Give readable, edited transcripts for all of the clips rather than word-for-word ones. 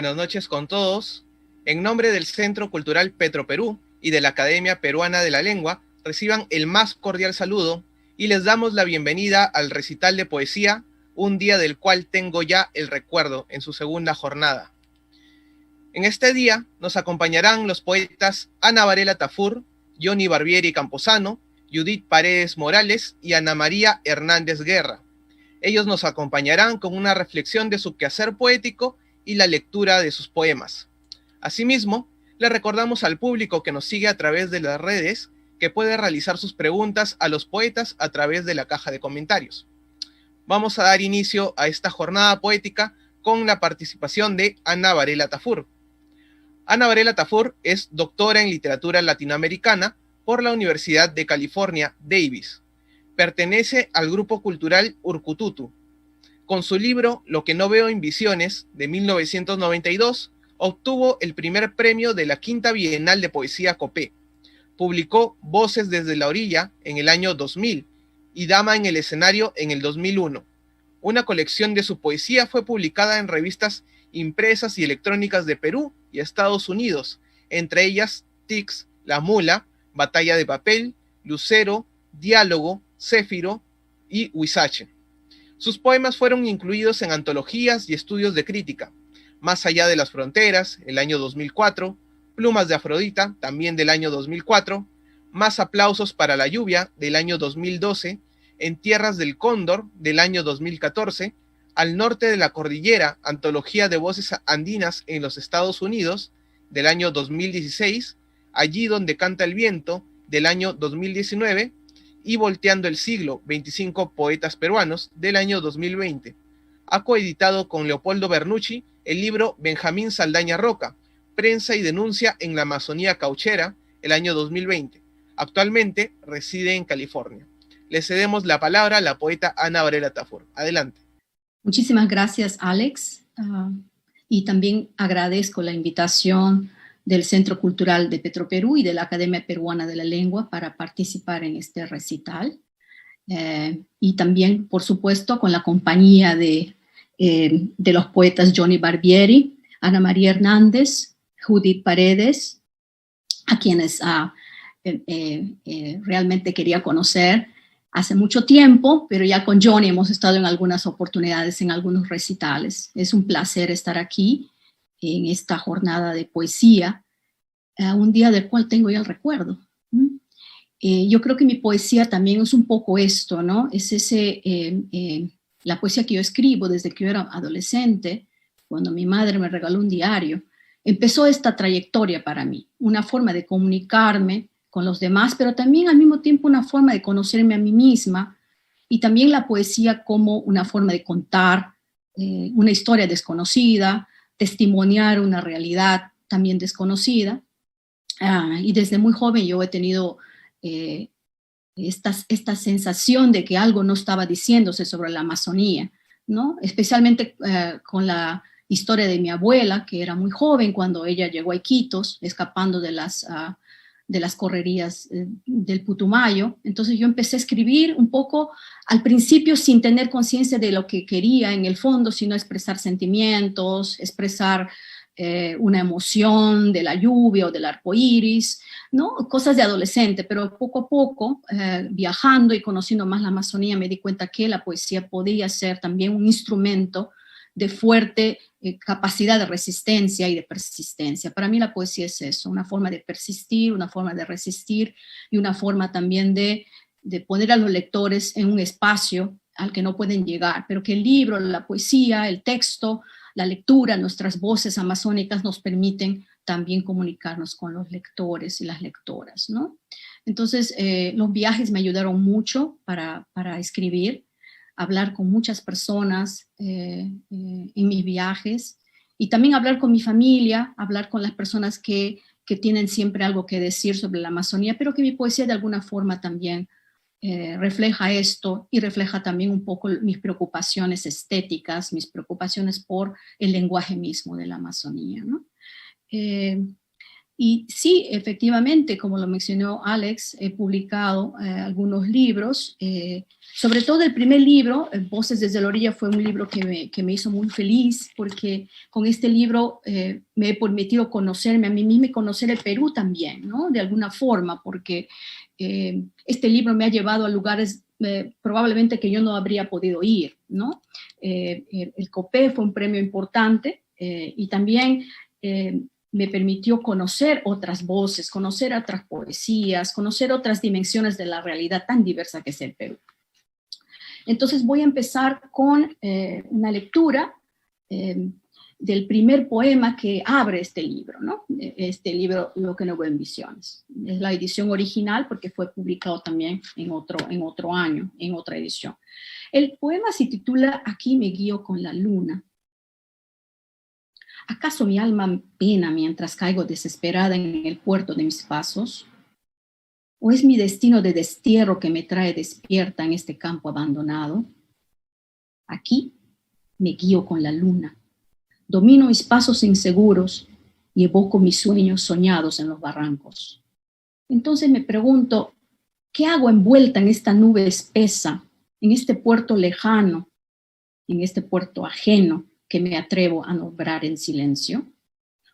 Buenas noches con todos. En nombre del Centro Cultural Petroperú y de la Academia Peruana de la Lengua, reciban el más cordial saludo y les damos la bienvenida al recital de poesía, un día del cual tengo ya el recuerdo en su segunda jornada. En este día nos acompañarán los poetas Ana Varela Tafur, Johnny Barbieri Camposano, Judith Paredes Morales y Ana María Hernández Guerra. Ellos nos acompañarán con una reflexión de su quehacer poético y la lectura de sus poemas. Asimismo, le recordamos al público que nos sigue a través de las redes que puede realizar sus preguntas a los poetas a través de la caja de comentarios. Vamos a dar inicio a esta jornada poética con la participación de Ana Varela Tafur. Ana Varela Tafur es doctora en literatura latinoamericana por la Universidad de California, Davis. Pertenece al grupo cultural Urcututu. Con su libro Lo que no veo en visiones, de 1992, obtuvo el primer premio de la Quinta Bienal de Poesía Copé. Publicó Voces desde la orilla en el año 2000 y Dama en el escenario en el 2001. Una colección de su poesía fue publicada en revistas impresas y electrónicas de Perú y Estados Unidos, entre ellas Tix, La Mula, Batalla de Papel, Lucero, Diálogo, Céfiro y Huizache. Sus poemas fueron incluidos en antologías y estudios de crítica. Más allá de las fronteras, el año 2004, Plumas de Afrodita, también del año 2004, Más aplausos para la lluvia, del año 2012, En tierras del cóndor, del año 2014, Al norte de la cordillera, antología de voces andinas en los Estados Unidos, del año 2016, Allí donde canta el viento, del año 2019, y Volteando el siglo, 25 poetas peruanos, del año 2020. Ha coeditado con Leopoldo Bernucci el libro Benjamín Saldaña Roca, Prensa y denuncia en la Amazonía cauchera, el año 2020. Actualmente reside en California. Le cedemos la palabra a la poeta Ana Varela Tafur. Adelante. Muchísimas gracias, Alex. Y también agradezco la invitación del Centro Cultural de Petroperú y de la Academia Peruana de la Lengua para participar en este recital. Y también, por supuesto, con la compañía de los poetas Johnny Barbieri, Ana María Hernández, Judith Paredes, a quienes realmente quería conocer hace mucho tiempo, pero ya con Johnny hemos estado en algunas oportunidades, en algunos recitales. Es un placer estar aquí en esta jornada de poesía, un día del cual tengo ya el recuerdo. Yo creo que mi poesía también es un poco esto, ¿no? Es la poesía que yo escribo desde que yo era adolescente, cuando mi madre me regaló un diario. Empezó esta trayectoria para mí, una forma de comunicarme con los demás, pero también al mismo tiempo una forma de conocerme a mí misma, y también la poesía como una forma de contar una historia desconocida, testimoniar una realidad también desconocida. Y desde muy joven yo he tenido esta sensación de que algo no estaba diciéndose sobre la Amazonía, ¿no? Especialmente con la historia de mi abuela, que era muy joven cuando ella llegó a Iquitos, escapando de las correrías del Putumayo. Entonces yo empecé a escribir un poco al principio sin tener conciencia de lo que quería en el fondo, sino expresar sentimientos, expresar una emoción de la lluvia o del arco iris, ¿no? Cosas de adolescente, pero poco a poco, viajando y conociendo más la Amazonía, me di cuenta que la poesía podía ser también un instrumento de fuerte capacidad de resistencia y de persistencia. Para mí la poesía es eso, una forma de persistir, una forma de resistir y una forma también de poner a los lectores en un espacio al que no pueden llegar, pero que el libro, la poesía, el texto, la lectura, nuestras voces amazónicas nos permiten también comunicarnos con los lectores y las lectoras, ¿no? Entonces, los viajes me ayudaron mucho para escribir, hablar con muchas personas en mis viajes, y también hablar con mi familia, hablar con las personas que tienen siempre algo que decir sobre la Amazonía, pero que mi poesía de alguna forma también refleja esto y refleja también un poco mis preocupaciones estéticas, mis preocupaciones por el lenguaje mismo de la Amazonía, ¿no? Y sí, efectivamente, como lo mencionó Alex, he publicado algunos libros, sobre todo el primer libro, Voces desde la orilla, fue un libro que me hizo muy feliz, porque con este libro me he permitido conocerme a mí misma y conocer el Perú también, ¿no? De alguna forma, porque este libro me ha llevado a lugares probablemente que yo no habría podido ir, ¿no? El COPE fue un premio importante y también me permitió conocer otras voces, conocer otras poesías, conocer otras dimensiones de la realidad tan diversa que es el Perú. Entonces voy a empezar con una lectura del primer poema que abre este libro, ¿no? Este libro, Lo que no veo en visiones. Es la edición original porque fue publicado también en otro año, en otra edición. El poema se titula Aquí me guío con la luna. ¿Acaso mi alma pena mientras caigo desesperada en el puerto de mis pasos? ¿O es mi destino de destierro que me trae despierta en este campo abandonado? Aquí me guío con la luna, domino mis pasos inseguros y evoco mis sueños soñados en los barrancos. Entonces me pregunto, ¿qué hago envuelta en esta nube espesa, en este puerto lejano, en este puerto ajeno, que me atrevo a nombrar en silencio?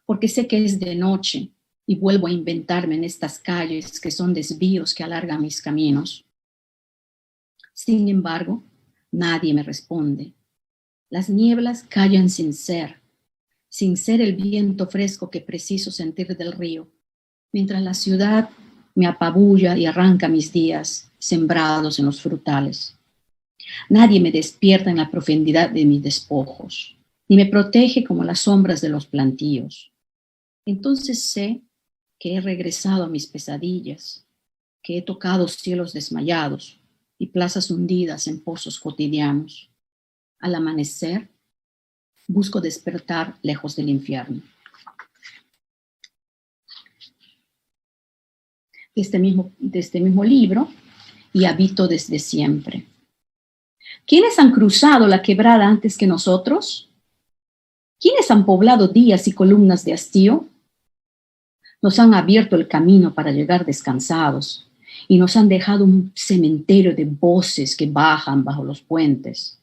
Porque sé que es de noche y vuelvo a inventarme en estas calles que son desvíos que alargan mis caminos. Sin embargo, nadie me responde. Las nieblas callan sin ser el viento fresco que preciso sentir del río, mientras la ciudad me apabulla y arranca mis días sembrados en los frutales. Nadie me despierta en la profundidad de mis despojos, ni me protege como las sombras de los plantíos. Entonces sé que he regresado a mis pesadillas, que he tocado cielos desmayados y plazas hundidas en pozos cotidianos. Al amanecer, busco despertar lejos del infierno. De este mismo libro, Y habito desde siempre. ¿Quiénes han cruzado la quebrada antes que nosotros? ¿Quiénes han poblado días y columnas de hastío? Nos han abierto el camino para llegar descansados y nos han dejado un cementerio de voces que bajan bajo los puentes.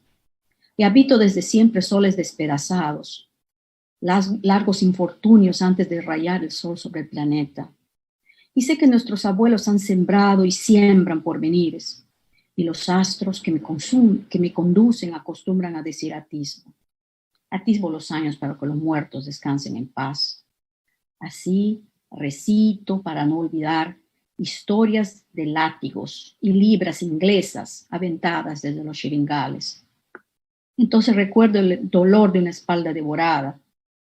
Y habito desde siempre soles despedazados, largos infortunios antes de rayar el sol sobre el planeta. Y sé que nuestros abuelos han sembrado y siembran porvenires, y los astros que me conducen acostumbran a decir atisbo. Atisbo los años para que los muertos descansen en paz. Así recito para no olvidar historias de látigos y libras inglesas aventadas desde los chiringales. Entonces recuerdo el dolor de una espalda devorada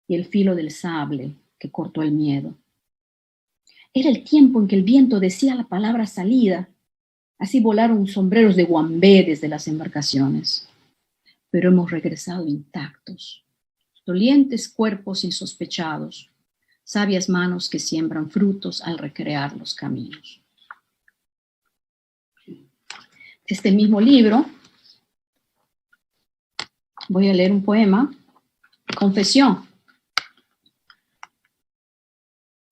y el filo del sable que cortó el miedo. Era el tiempo en que el viento decía la palabra salida. Así volaron sombreros de guambé desde las embarcaciones. Pero hemos regresado intactos, dolientes cuerpos insospechados, sabias manos que siembran frutos al recrear los caminos. Este mismo libro, voy a leer un poema, Confesión.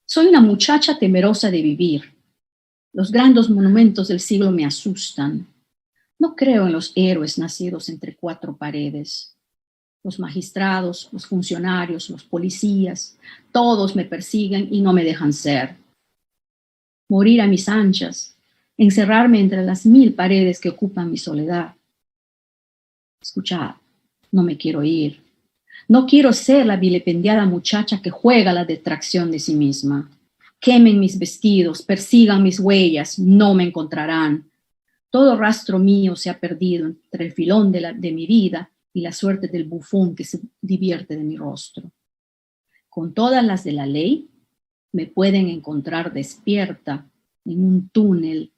Soy una muchacha temerosa de vivir. Los grandes monumentos del siglo me asustan. No creo en los héroes nacidos entre cuatro paredes. Los magistrados, los funcionarios, los policías, todos me persiguen y no me dejan ser. Morir a mis anchas, encerrarme entre las 1000 paredes que ocupan mi soledad. Escuchad, no me quiero ir. No quiero ser la vilipendiada muchacha que juega la detracción de sí misma. Quemen mis vestidos, persigan mis huellas, no me encontrarán. Todo rastro mío se ha perdido entre el filón de mi vida y la suerte del bufón que se divierte de mi rostro. Con todas las de la ley, me pueden encontrar despierta en un túnel,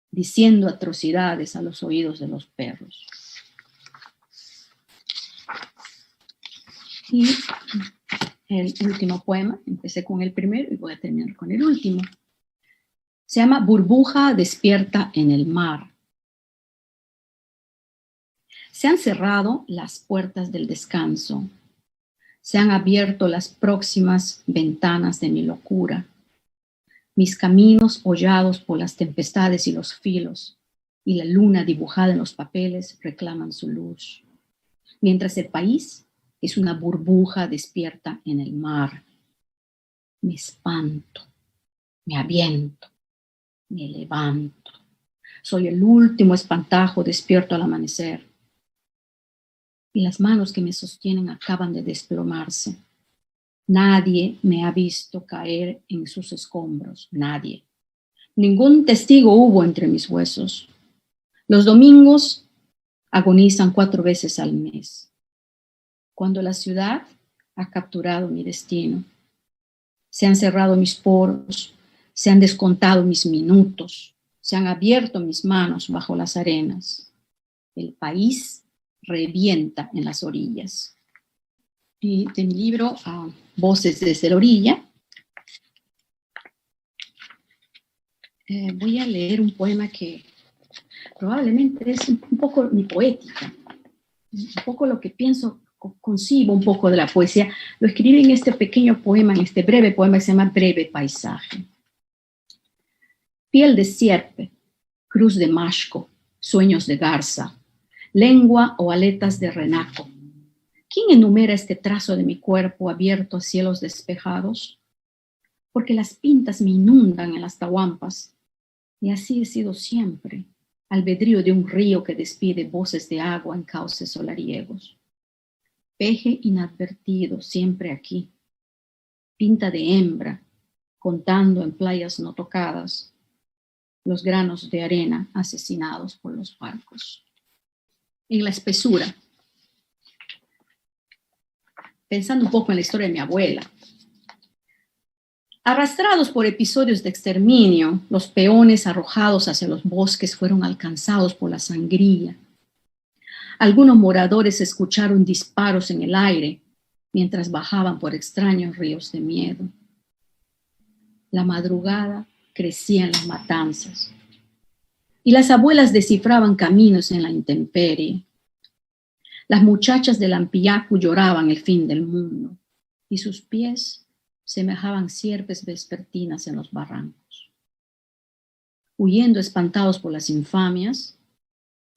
diciendo atrocidades a los oídos de los perros. Y el último poema, empecé con el primero y voy a terminar con el último. Se llama Burbuja despierta en el mar. Se han cerrado las puertas del descanso. Se han abierto las próximas ventanas de mi locura. mis caminos hollados por las tempestades y los filos, y la luna dibujada en los papeles reclaman su luz. Mientras el país es una burbuja despierta en el mar. Me espanto, me aviento, me levanto. Soy el último espantajo despierto al amanecer. Y las manos que me sostienen acaban de desplomarse. Nadie me ha visto caer en sus escombros, nadie. Ningún testigo hubo entre mis huesos. Los domingos agonizan 4 veces al mes. Cuando la ciudad ha capturado mi destino, se han cerrado mis poros, se han descontado mis minutos, se han abierto mis manos bajo las arenas. El país revienta en las orillas. Y de mi libro, Voces desde la orilla, voy a leer un poema que probablemente es un poco mi poética, un poco lo que pienso, concibo un poco de la poesía. Lo escribí en este pequeño poema, en este breve poema que se llama Breve Paisaje. Piel de sierpe, cruz de mashco, sueños de garza, lengua o aletas de renaco. ¿Quién enumera este trazo de mi cuerpo abierto a cielos despejados? Porque las pintas me inundan en las tahuampas, y así he sido siempre, albedrío de un río que despide voces de agua en cauces solariegos. Peje inadvertido siempre aquí, pinta de hembra, contando en playas no tocadas, los granos de arena asesinados por los barcos. En la espesura, pensando un poco en la historia de mi abuela. Arrastrados por episodios de exterminio, los peones arrojados hacia los bosques fueron alcanzados por la sangría. Algunos moradores escucharon disparos en el aire mientras bajaban por extraños ríos de miedo. La madrugada crecía en las matanzas y las abuelas descifraban caminos en la intemperie. Las muchachas del Ampillacu lloraban el fin del mundo y sus pies semejaban sierpes vespertinas en los barrancos. Huyendo espantados por las infamias,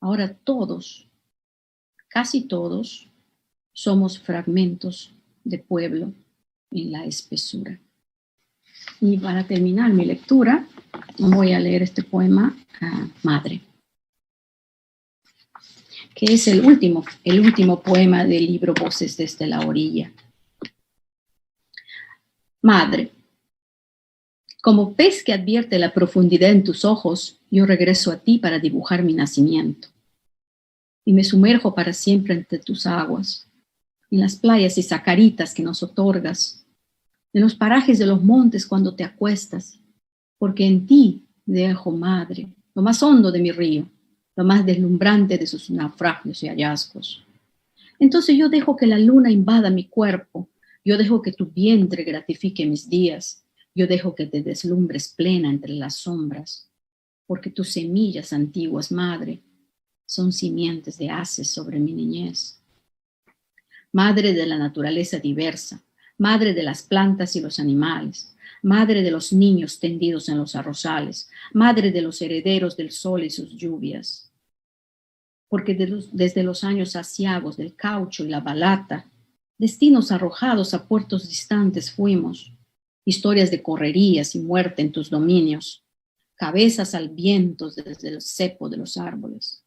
ahora todos, casi todos, somos fragmentos de pueblo en la espesura. Y para terminar mi lectura, voy a leer este poema, Madre, que es el último poema del libro Voces desde la orilla. Madre, como pez que advierte la profundidad en tus ojos, yo regreso a ti para dibujar mi nacimiento. Y me sumerjo para siempre entre tus aguas, en las playas y sacaritas que nos otorgas, en los parajes de los montes cuando te acuestas, porque en ti dejo, madre, lo más hondo de mi río, lo más deslumbrante de sus naufragios y hallazgos. Entonces yo dejo que la luna invada mi cuerpo, yo dejo que tu vientre gratifique mis días, yo dejo que te deslumbres plena entre las sombras, porque tus semillas antiguas, madre, son simientes de haces sobre mi niñez. Madre de la naturaleza diversa, madre de las plantas y los animales, madre de los niños tendidos en los arrozales, madre de los herederos del sol y sus lluvias. Porque desde los años aciagos del caucho y la balata, destinos arrojados a puertos distantes fuimos, historias de correrías y muerte en tus dominios, cabezas al viento desde el cepo de los árboles.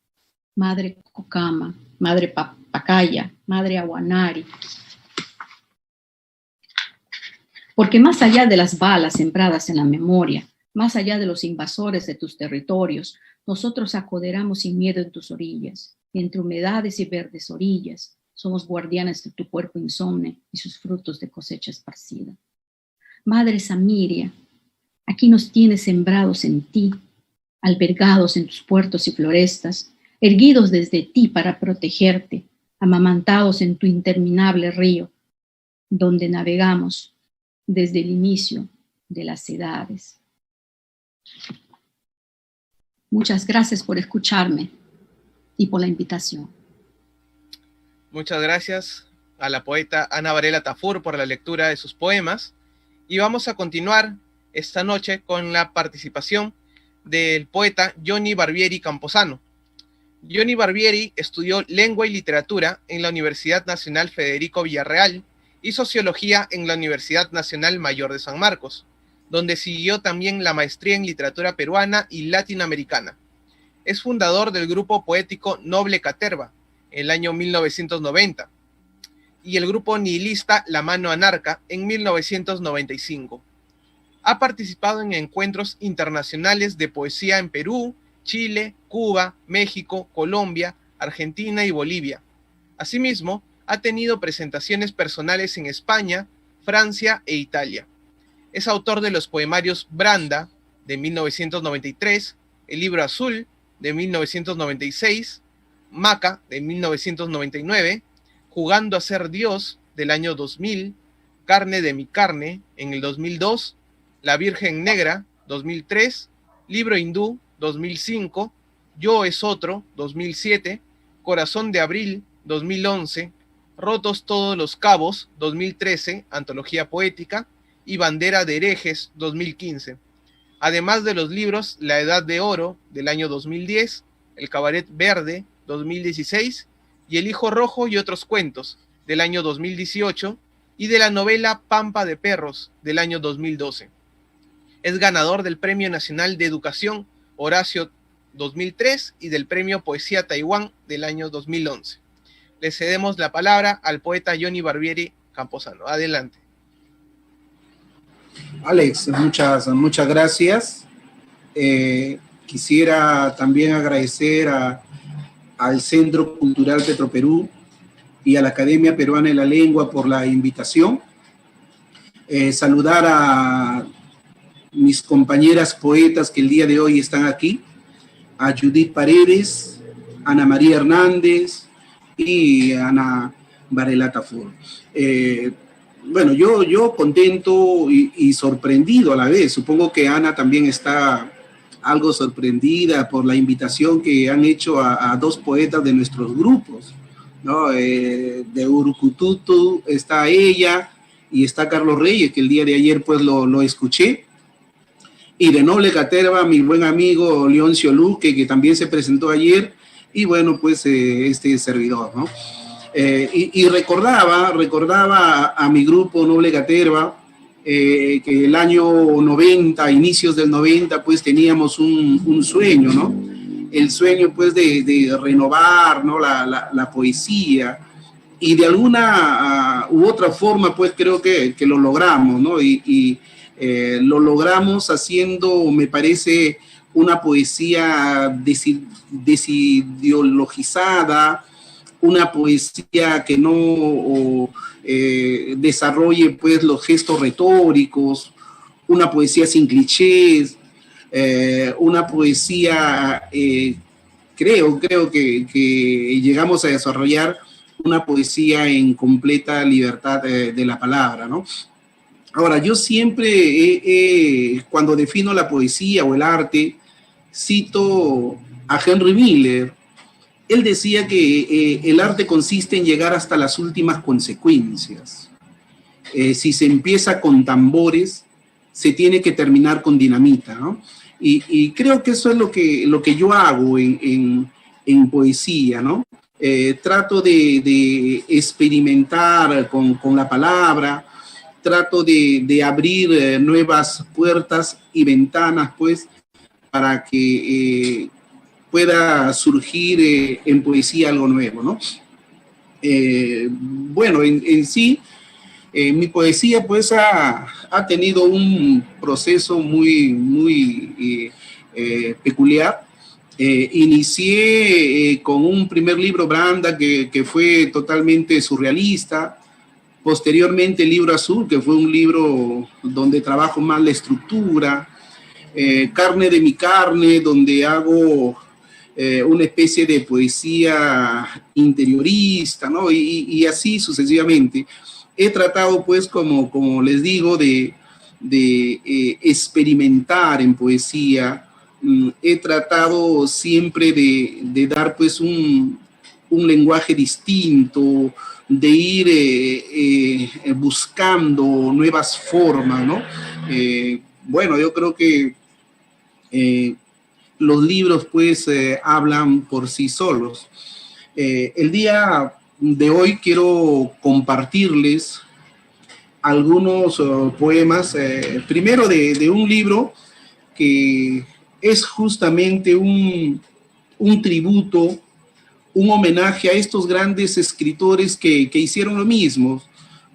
Madre Cocama, madre Pacaya, madre Aguanari. Porque más allá de las balas sembradas en la memoria, más allá de los invasores de tus territorios, nosotros acoderamos sin miedo en tus orillas, y entre humedades y verdes orillas, somos guardianes de tu cuerpo insomne y sus frutos de cosecha esparcida. Madre Samiria, aquí nos tienes sembrados en ti, albergados en tus puertos y florestas, erguidos desde ti para protegerte, amamantados en tu interminable río, donde navegamos desde el inicio de las edades. Muchas gracias por escucharme y por la invitación. Muchas gracias a la poeta Ana Varela Tafur por la lectura de sus poemas. Y vamos a continuar esta noche con la participación del poeta Johnny Barbieri Camposano. Johnny Barbieri estudió Lengua y Literatura en la Universidad Nacional Federico Villarreal y Sociología en la Universidad Nacional Mayor de San Marcos, donde siguió también la maestría en Literatura Peruana y Latinoamericana. Es fundador del grupo poético Noble Caterva, en el año 1990, y el grupo nihilista La Mano Anarca en 1995. Ha participado en encuentros internacionales de poesía en Perú, Chile, Cuba, México, Colombia, Argentina y Bolivia. Asimismo, ha tenido presentaciones personales en España, Francia e Italia. Es autor de los poemarios Branda, de 1993, El Libro Azul, de 1996, Maca, de 1999, Jugando a ser Dios, del año 2000, Carne de mi carne, en el 2002, La Virgen Negra, 2003, Libro Hindú, 2005, Yo es otro, 2007, Corazón de Abril, 2011, Rotos todos los cabos, 2013, Antología Poética, y Bandera de herejes, 2015. Además de los libros La Edad de Oro, del año 2010, El Cabaret Verde, 2016, y El Hijo Rojo y otros cuentos, del año 2018, y de la novela Pampa de Perros, del año 2012. Es ganador del Premio Nacional de Educación Horacio 2003 y del Premio Poesía Taiwán del año 2011. Le cedemos la palabra al poeta Johnny Barbieri Camposano. Adelante. Alex, muchas gracias. Quisiera también agradecer al Centro Cultural Petroperú y a la Academia Peruana de la Lengua por la invitación. Saludar a mis compañeras poetas que el día de hoy están aquí, a Judith Paredes, Ana María Hernández y Ana Varela Tafur. Bueno, yo contento y sorprendido a la vez. Supongo que Ana también está algo sorprendida por la invitación que han hecho a dos poetas de nuestros grupos, ¿no? De Urucututu está ella y está Carlos Reyes, que el día de ayer pues lo escuché. Y de Noble Caterva, mi buen amigo Leoncio Luque, que también se presentó ayer, y bueno, pues este servidor, ¿no? Y recordaba a mi grupo Noble Caterva, que el año 90, inicios del 90, pues teníamos un sueño, ¿no? El sueño, pues, de renovar, ¿no? la poesía, y de alguna u otra forma, pues, creo que lo logramos, ¿no? Lo logramos haciendo, me parece, una poesía desideologizada, una poesía que no desarrolle pues los gestos retóricos, una poesía sin clichés, una poesía, creo que llegamos a desarrollar una poesía en completa libertad de la palabra, ¿no? Ahora, yo siempre, cuando defino la poesía o el arte, cito a Henry Miller. Él decía que el arte consiste en llegar hasta las últimas consecuencias. Si se empieza con tambores, se tiene que terminar con dinamita, ¿no? Y creo que eso es lo que yo hago en poesía, ¿no? Trato de experimentar con la palabra, trato de abrir nuevas puertas y ventanas, pues, para que pueda surgir en poesía algo nuevo, ¿no? Bueno, en sí, mi poesía, pues, ha tenido un proceso muy peculiar. Inicié con un primer libro, Branda, que fue totalmente surrealista. Posteriormente, el Libro Azul, que fue un libro donde trabajo más la estructura. Carne de mi carne, donde hago una especie de poesía interiorista, ¿no? Y así sucesivamente. He tratado, pues, como les digo, de experimentar en poesía. He tratado siempre de dar, pues, un lenguaje distinto, de ir buscando nuevas formas, ¿no? Bueno, yo creo que los libros pues hablan por sí solos. El día de hoy quiero compartirles algunos poemas, primero de un libro que es justamente un tributo, un homenaje a estos grandes escritores que hicieron lo mismo,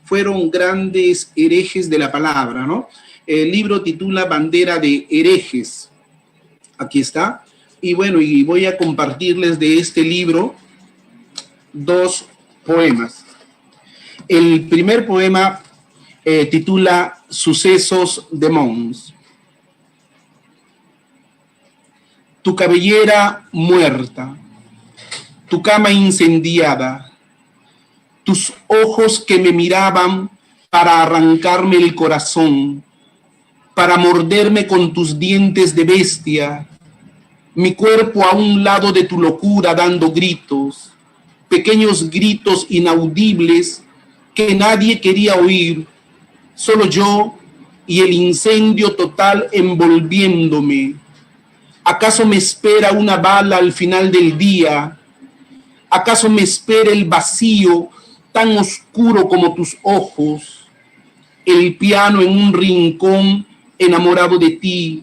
fueron grandes herejes de la palabra, ¿no? El libro titula Bandera de herejes. Aquí está. Y bueno, y voy a compartirles de este libro 2 poemas. El primer poema titula Sucesos de Mons. Tu cabellera muerta, tu cama incendiada, tus ojos que me miraban para arrancarme el corazón, para morderme con tus dientes de bestia, mi cuerpo a un lado de tu locura dando gritos, pequeños gritos inaudibles que nadie quería oír, solo yo y el incendio total envolviéndome. ¿Acaso me espera una bala al final del día? ¿Acaso me espera el vacío tan oscuro como tus ojos? El piano en un rincón enamorado de ti,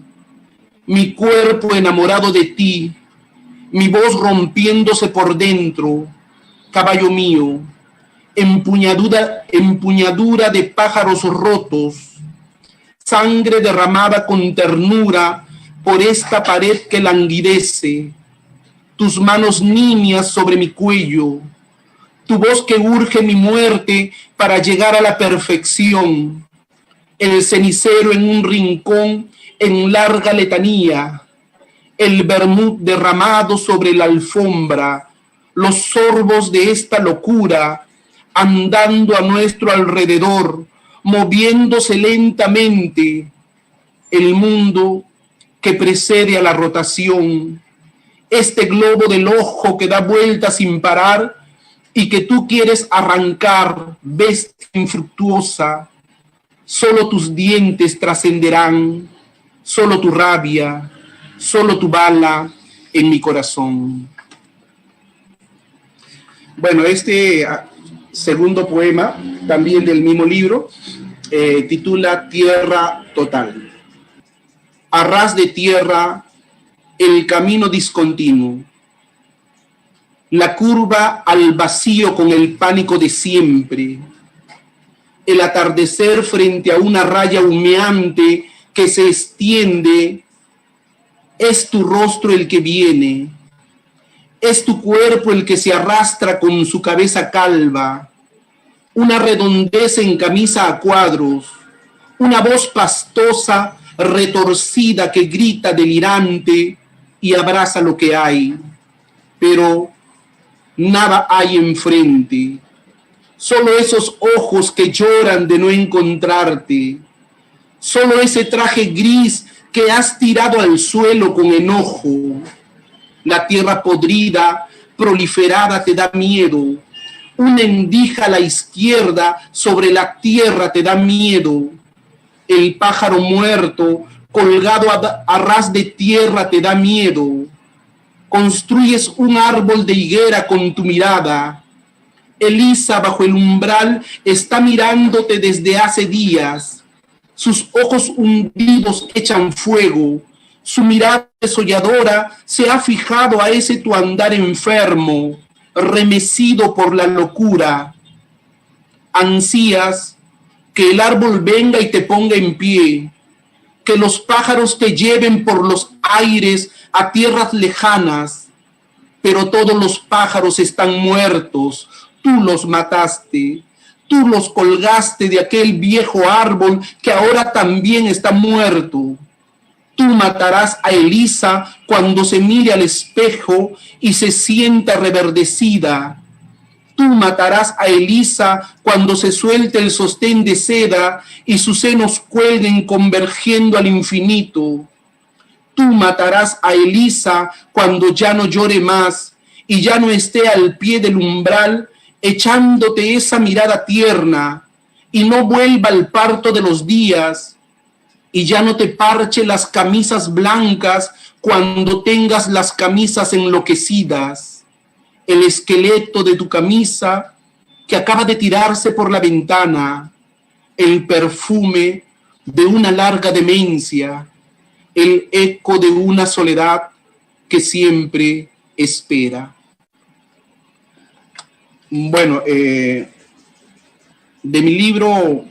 mi cuerpo enamorado de ti, mi voz rompiéndose por dentro, caballo mío, empuñadura de pájaros rotos, sangre derramada con ternura por esta pared que languidece, tus manos niñas sobre mi cuello, tu voz que urge mi muerte para llegar a la perfección, el cenicero en un rincón en larga letanía, el vermut derramado sobre la alfombra, los sorbos de esta locura andando a nuestro alrededor, moviéndose lentamente, el mundo que precede a la rotación, este globo del ojo que da vueltas sin parar y que tú quieres arrancar, bestia infructuosa. Solo tus dientes trascenderán, solo tu rabia, solo tu bala en mi corazón. Bueno, este segundo poema, también del mismo libro, titula Tierra Total. A ras de tierra, el camino discontinuo, la curva al vacío con el pánico de siempre, el atardecer frente a una raya humeante que se extiende, es tu rostro el que viene, es tu cuerpo el que se arrastra con su cabeza calva, una redondez en camisa a cuadros, una voz pastosa retorcida que grita delirante y abraza lo que hay, pero nada hay enfrente. Solo esos ojos que lloran de no encontrarte, solo ese traje gris que has tirado al suelo con enojo. La tierra podrida, proliferada te da miedo. Una endija a la izquierda sobre la tierra te da miedo. El pájaro muerto colgado a ras de tierra te da miedo. Construyes un árbol de higuera con tu mirada. Elisa bajo el umbral está mirándote desde hace días. Sus ojos hundidos echan fuego. Su mirada desolladora se ha fijado a ese tu andar enfermo, remecido por la locura. Ansías que el árbol venga y te ponga en pie, que los pájaros te lleven por los aires a tierras lejanas, pero todos los pájaros están muertos. Tú los mataste, tú los colgaste de aquel viejo árbol que ahora también está muerto. Tú matarás a Elisa cuando se mire al espejo y se sienta reverdecida. Tú matarás a Elisa cuando se suelte el sostén de seda y sus senos cuelguen convergiendo al infinito. Tú matarás a Elisa cuando ya no llore más y ya no esté al pie del umbral echándote esa mirada tierna y no vuelva al parto de los días. y ya no te parche las camisas blancas cuando tengas las camisas enloquecidas, el esqueleto de tu camisa que acaba de tirarse por la ventana, el perfume de una larga demencia, el eco de una soledad que siempre espera. Bueno, de mi libro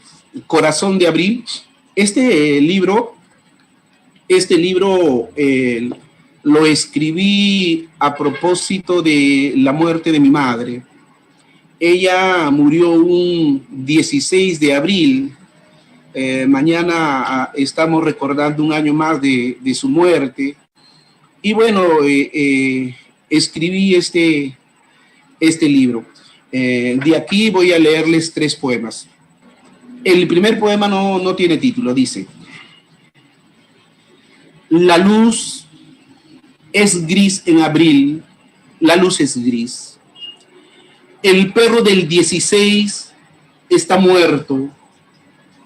Corazón de Abril, este libro lo escribí a propósito de la muerte de mi madre. Ella murió un 16 de abril. Mañana estamos recordando un año más de su muerte. Y bueno, escribí este libro. De aquí voy a leerles 3 poemas. El primer poema no tiene título, dice: la luz es gris en abril, la luz es gris. El perro del 16 está muerto,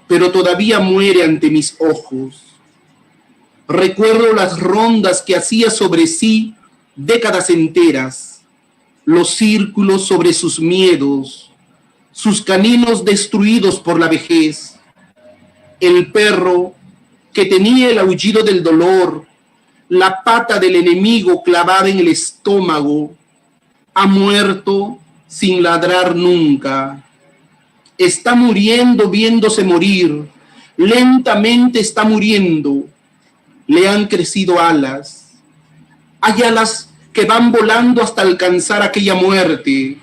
pero todavía muere ante mis ojos. Recuerdo las rondas que hacía sobre sí décadas enteras, los círculos sobre sus miedos, sus caninos destruidos por la vejez. El perro que tenía el aullido del dolor, la pata del enemigo clavada en el estómago, ha muerto sin ladrar nunca. Está muriendo viéndose morir, lentamente está muriendo. Le han crecido alas. Hay alas que van volando hasta alcanzar aquella muerte.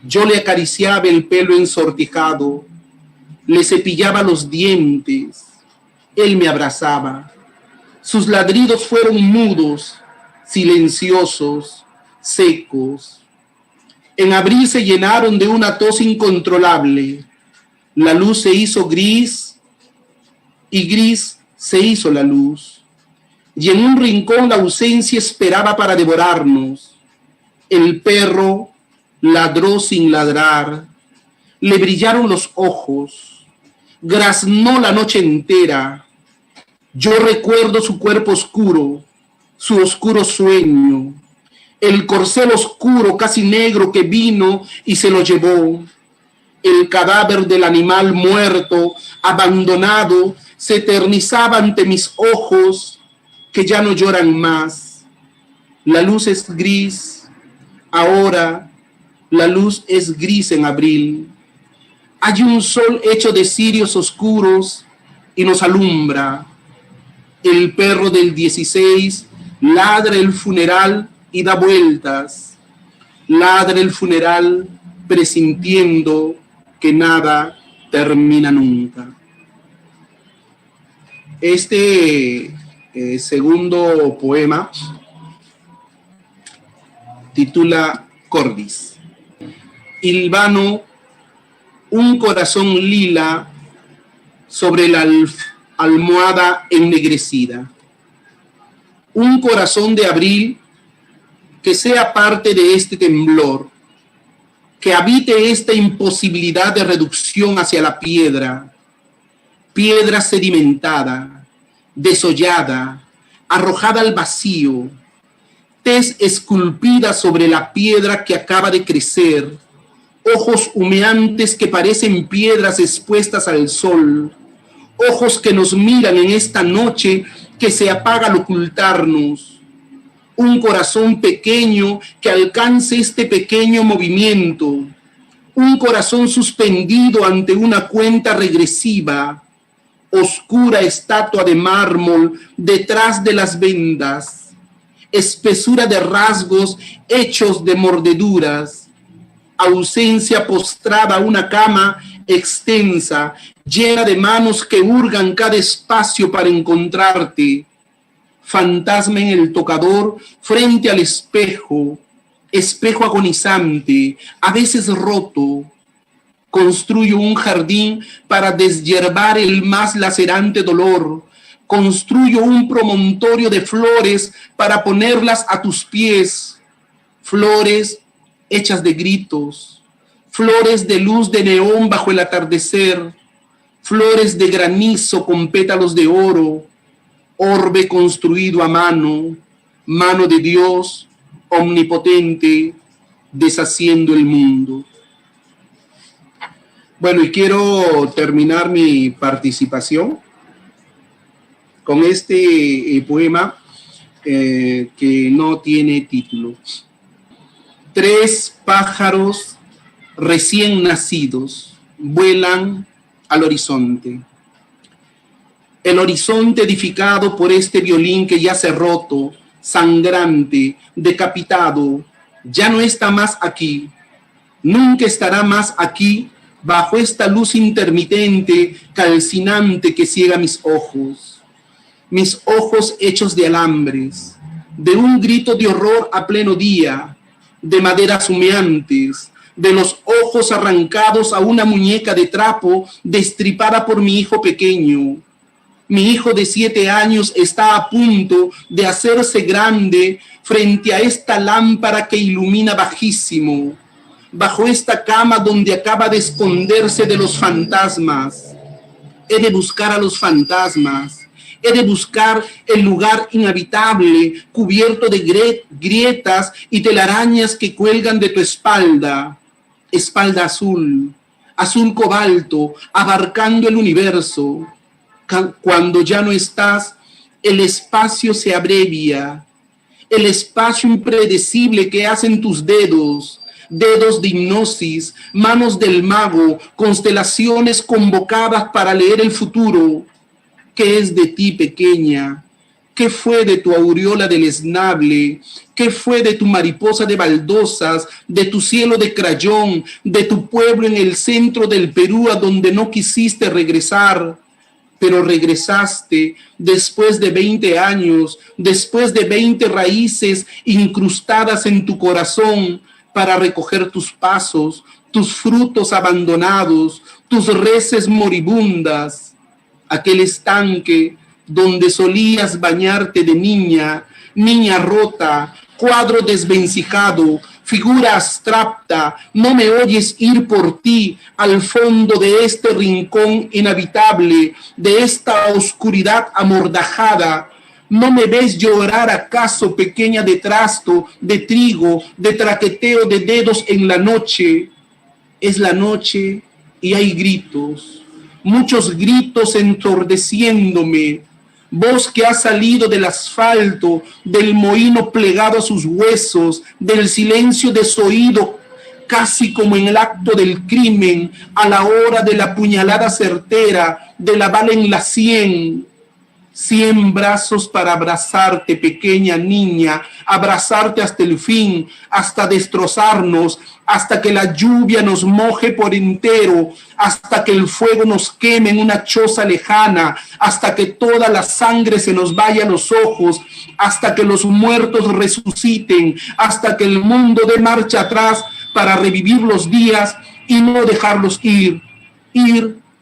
Yo le acariciaba el pelo ensortijado, le cepillaba los dientes, él me abrazaba. Sus ladridos fueron mudos, silenciosos, secos. En abril se llenaron de una tos incontrolable. La luz se hizo gris y gris se hizo la luz. Y en un rincón la ausencia esperaba para devorarnos. El perro ladró sin ladrar, le brillaron los ojos, graznó la noche entera. Yo recuerdo su cuerpo oscuro, su oscuro sueño, el corcel oscuro casi negro que vino y se lo llevó. El cadáver del animal muerto, abandonado, se eternizaba ante mis ojos que ya no lloran más. La luz es gris, ahora la luz es gris en abril. Hay un sol hecho de cirios oscuros y nos alumbra. El perro del 16 ladra el funeral y da vueltas. Ladra el funeral presintiendo que nada termina nunca. Este segundo poema titula Cordis. Hilvano un corazón lila sobre la almohada ennegrecida. Un corazón de abril que sea parte de este temblor, que habite esta imposibilidad de reducción hacia la piedra, piedra sedimentada, desollada, arrojada al vacío, tez esculpida sobre la piedra que acaba de crecer, ojos humeantes que parecen piedras expuestas al sol, ojos que nos miran en esta noche que se apaga al ocultarnos, un corazón pequeño que alcance este pequeño movimiento, un corazón suspendido ante una cuenta regresiva, oscura estatua de mármol detrás de las vendas, espesura de rasgos hechos de mordeduras, ausencia postrada a una cama extensa, llena de manos que hurgan cada espacio para encontrarte, fantasma en el tocador frente al espejo, espejo agonizante, a veces roto. Construyo un jardín para deshiervar el más lacerante dolor. Construyo un promontorio de flores para ponerlas a tus pies. Flores hechas de gritos, flores de luz de neón bajo el atardecer, flores de granizo con pétalos de oro, orbe construido a mano, mano de Dios omnipotente, deshaciendo el mundo. Bueno, y quiero terminar mi participación con este poema que no tiene título. 3 pájaros recién nacidos vuelan al horizonte. El horizonte edificado por este violín que yace roto, sangrante, decapitado, ya no está más aquí, nunca estará más aquí, bajo esta luz intermitente, calcinante que ciega mis ojos hechos de alambres, de un grito de horror a pleno día, de maderas humeantes, de los ojos arrancados a una muñeca de trapo destripada por mi hijo pequeño. Mi hijo de 7 años está a punto de hacerse grande frente a esta lámpara que ilumina bajísimo, bajo esta cama donde acaba de esconderse de los fantasmas. He de buscar a los fantasmas. He de buscar el lugar inhabitable, cubierto de grietas y telarañas que cuelgan de tu espalda. Espalda azul, azul cobalto, abarcando el universo. Cuando ya no estás, el espacio se abrevia. El espacio impredecible que hacen tus dedos, dedos de hipnosis, manos del mago, constelaciones convocadas para leer el futuro. ¿Qué es de ti, pequeña? ¿Qué fue de tu aureola deleznable? ¿Qué fue de tu mariposa de baldosas, de tu cielo de crayón, de tu pueblo en el centro del Perú a donde no quisiste regresar? Pero regresaste después de 20 años, después de 20 raíces incrustadas en tu corazón para recoger tus pasos, tus frutos abandonados, tus reses moribundas. Aquel estanque donde solías bañarte de niña, niña rota, cuadro desvencijado, figura abstracta, no me oyes ir por ti al fondo de este rincón inhabitable, de esta oscuridad amordajada. ¿No me ves llorar acaso, pequeña de trasto, de trigo, de traqueteo de dedos en la noche? Es la noche y hay gritos. Muchos gritos entordeciéndome, voz que ha salido del asfalto, del mohíno plegado a sus huesos, del silencio desoído, casi como en el acto del crimen, a la hora de la puñalada certera, de la bala en la sien. 100 brazos para abrazarte, pequeña niña, abrazarte hasta el fin, hasta destrozarnos, hasta que la lluvia nos moje por entero, hasta que el fuego nos queme en una choza lejana, hasta que toda la sangre se nos vaya a los ojos, hasta que los muertos resuciten, hasta que el mundo dé marcha atrás para revivir los días y no dejarlos ir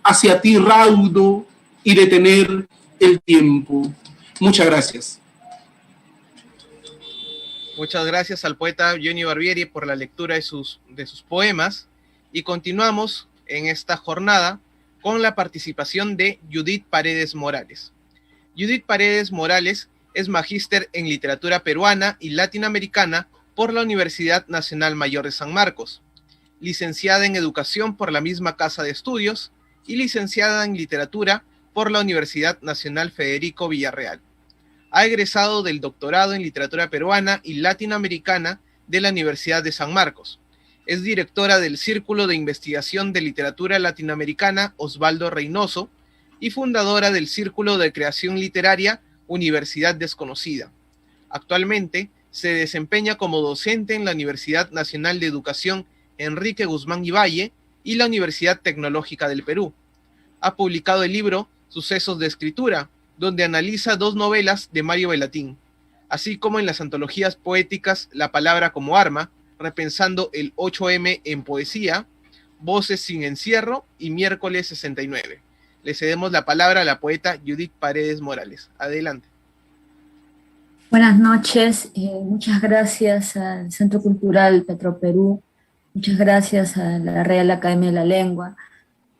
hacia ti raudo y detener el tiempo. Muchas gracias. Muchas gracias al poeta Johnny Barbieri por la lectura de sus poemas, y continuamos en esta jornada con la participación de Judith Paredes Morales. Judith Paredes Morales es magíster en literatura peruana y latinoamericana por la Universidad Nacional Mayor de San Marcos, licenciada en educación por la misma casa de estudios y licenciada en literatura por la Universidad Nacional Federico Villarreal. Ha egresado del doctorado en literatura peruana y latinoamericana de la Universidad de San Marcos. Es directora del Círculo de Investigación de Literatura Latinoamericana Osvaldo Reynoso y fundadora del Círculo de Creación Literaria Universidad Desconocida. Actualmente se desempeña como docente en la Universidad Nacional de Educación Enrique Guzmán y Valle y la Universidad Tecnológica del Perú. Ha publicado el libro Sucesos de Escritura, donde analiza 2 novelas de Mario Bellatín, así como en las antologías poéticas La Palabra como Arma, repensando el 8M en poesía, Voces sin encierro y Miércoles 69. Le cedemos la palabra a la poeta Judith Paredes Morales. Adelante. Buenas noches, muchas gracias al Centro Cultural Petroperú, muchas gracias a la Real Academia de la Lengua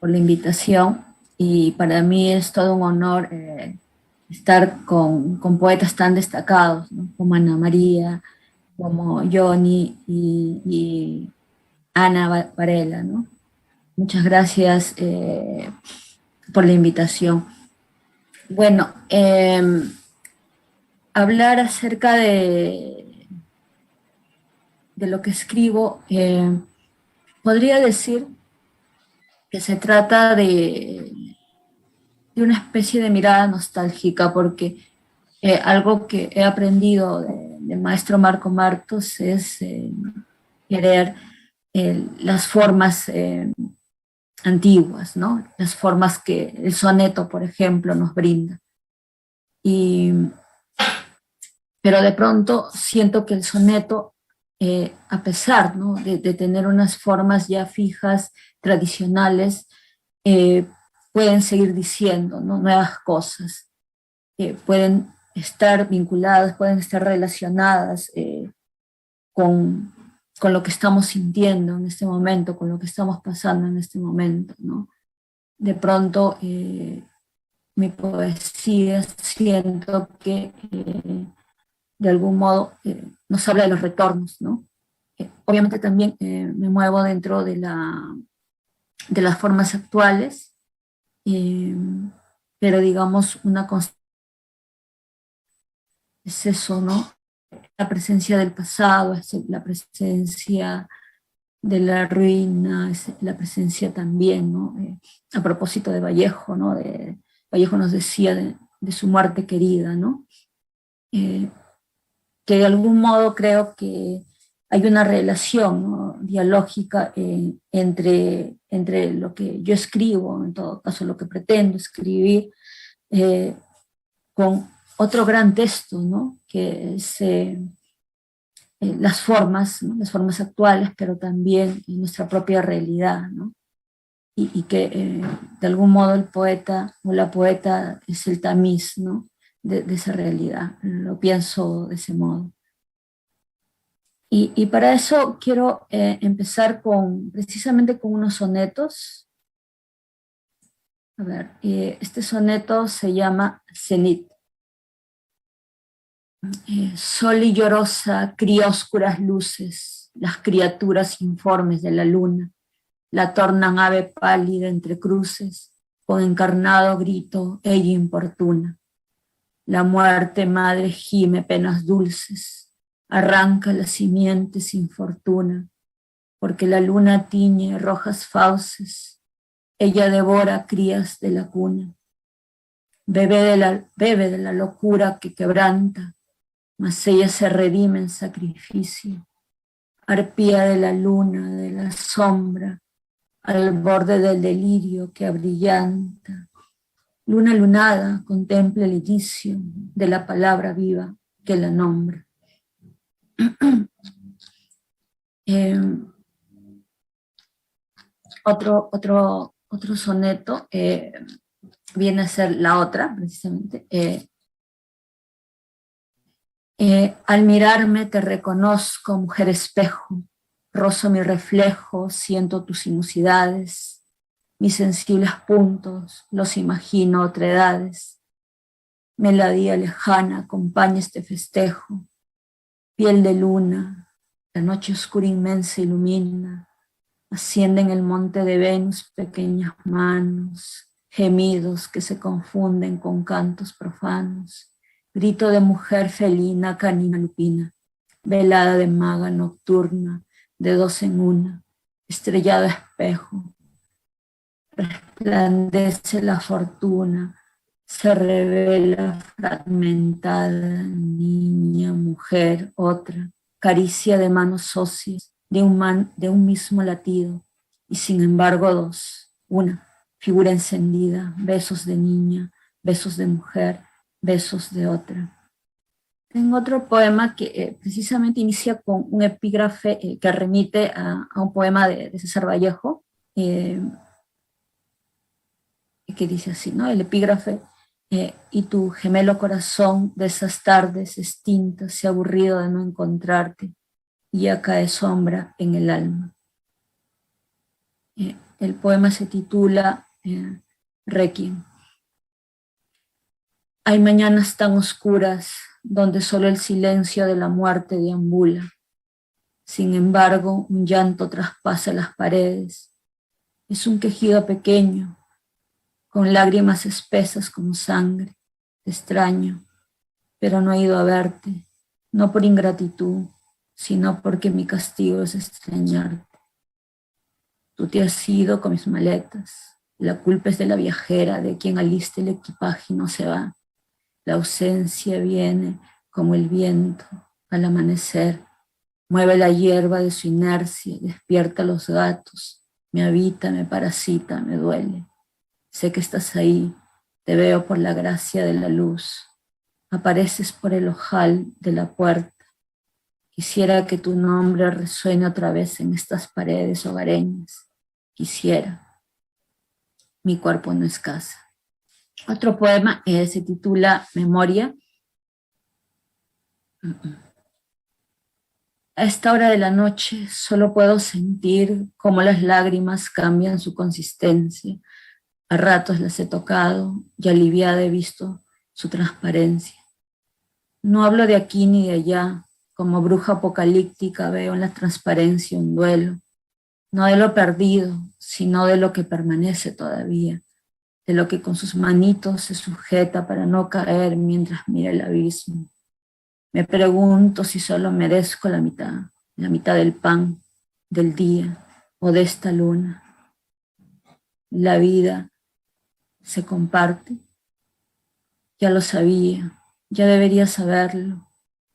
por la invitación. y para mí es todo un honor estar con poetas tan destacados, ¿no? Como Ana María, como Johnny y Ana Varela, ¿no? Muchas gracias por la invitación. Bueno, hablar acerca de lo que escribo, podría decir que se trata de una especie de mirada nostálgica, porque algo que he aprendido del maestro Marco Martos es querer las formas antiguas, ¿no? Las formas que el soneto, por ejemplo, nos brinda. Pero de pronto siento que el soneto, a pesar, ¿no?, de tener unas formas ya fijas, tradicionales, pueden seguir diciendo, ¿no?, nuevas cosas, pueden estar vinculadas, pueden estar relacionadas con, con lo que estamos sintiendo en este momento, con lo que estamos pasando en este momento, ¿no? De pronto, mi poesía siento que de algún modo nos habla de los retornos, ¿no? Obviamente también me muevo dentro de las formas actuales, pero digamos una es eso, ¿no? La presencia del pasado, es la presencia de la ruina, es la presencia también, ¿no? A propósito de Vallejo, ¿no? Vallejo nos decía de su muerte querida, ¿no? Que de algún modo creo que hay una relación, ¿no?, dialógica entre lo que yo escribo, en todo caso lo que pretendo escribir, con otro gran texto, ¿no?, que es las formas, ¿no?, las formas actuales, pero también nuestra propia realidad, ¿no? Y que de algún modo el poeta o la poeta es el tamiz, ¿no?, de esa realidad. Lo pienso de ese modo. Y para eso quiero empezar precisamente con unos sonetos. A ver, este soneto se llama Cenit. Sol y llorosa cría oscuras luces, las criaturas informes de la luna, la tornan ave pálida entre cruces, con encarnado grito ella importuna. La muerte madre gime penas dulces, arranca las simientes sin fortuna, porque la luna tiñe rojas fauces, ella devora crías de la cuna. Bebe de la locura que quebranta, mas ella se redime en sacrificio. Arpía de la luna, de la sombra, al borde del delirio que abrillanta. Luna lunada contempla el inicio de la palabra viva que la nombra. Otro soneto viene a ser la otra, precisamente. Al mirarme te reconozco, mujer espejo, rozo mi reflejo, siento tus sinuosidades, mis sensibles puntos, los imagino otredades. Melodía lejana acompaña este festejo, piel de luna, la noche oscura inmensa ilumina, asciende en el monte de Venus pequeñas manos, gemidos que se confunden con cantos profanos, grito de mujer felina, canina lupina, velada de maga nocturna, de dos en una, estrellado espejo, resplandece la fortuna, se revela fragmentada, niña, mujer, otra, caricia de manos socias, de un mismo latido, y sin embargo dos, una, figura encendida, besos de niña, besos de mujer, besos de otra. Tengo otro poema que precisamente inicia con un epígrafe que remite a un poema de César Vallejo, que dice así, ¿no? El epígrafe: y tu gemelo corazón de esas tardes extintas se ha aburrido de no encontrarte, y ya cae sombra en el alma. El poema se titula Requiem. Hay mañanas tan oscuras donde solo el silencio de la muerte deambula. Sin embargo, un llanto traspasa las paredes. Es un quejido pequeño, con lágrimas espesas como sangre. Te extraño, pero no he ido a verte, no por ingratitud, sino porque mi castigo es extrañarte. Tú te has ido con mis maletas. La culpa es de la viajera, de quien alista el equipaje y no se va. La ausencia viene como el viento al amanecer. Mueve la hierba de su inercia, despierta a los gatos. Me habita, me parasita, me duele. Sé que estás ahí, te veo por la gracia de la luz. Apareces por el ojal de la puerta. Quisiera que tu nombre resuene otra vez en estas paredes hogareñas. Quisiera. Mi cuerpo no es casa. Otro poema se titula Memoria. A esta hora de la noche solo puedo sentir cómo las lágrimas cambian su consistencia. A ratos las he tocado y aliviada he visto su transparencia. No hablo de aquí ni de allá. Como bruja apocalíptica veo en la transparencia un duelo. No de lo perdido, sino de lo que permanece todavía. De lo que con sus manitos se sujeta para no caer mientras mira el abismo. Me pregunto si solo merezco la mitad del pan, del día o de esta luna. La vida se comparte. Ya lo sabía, ya debería saberlo.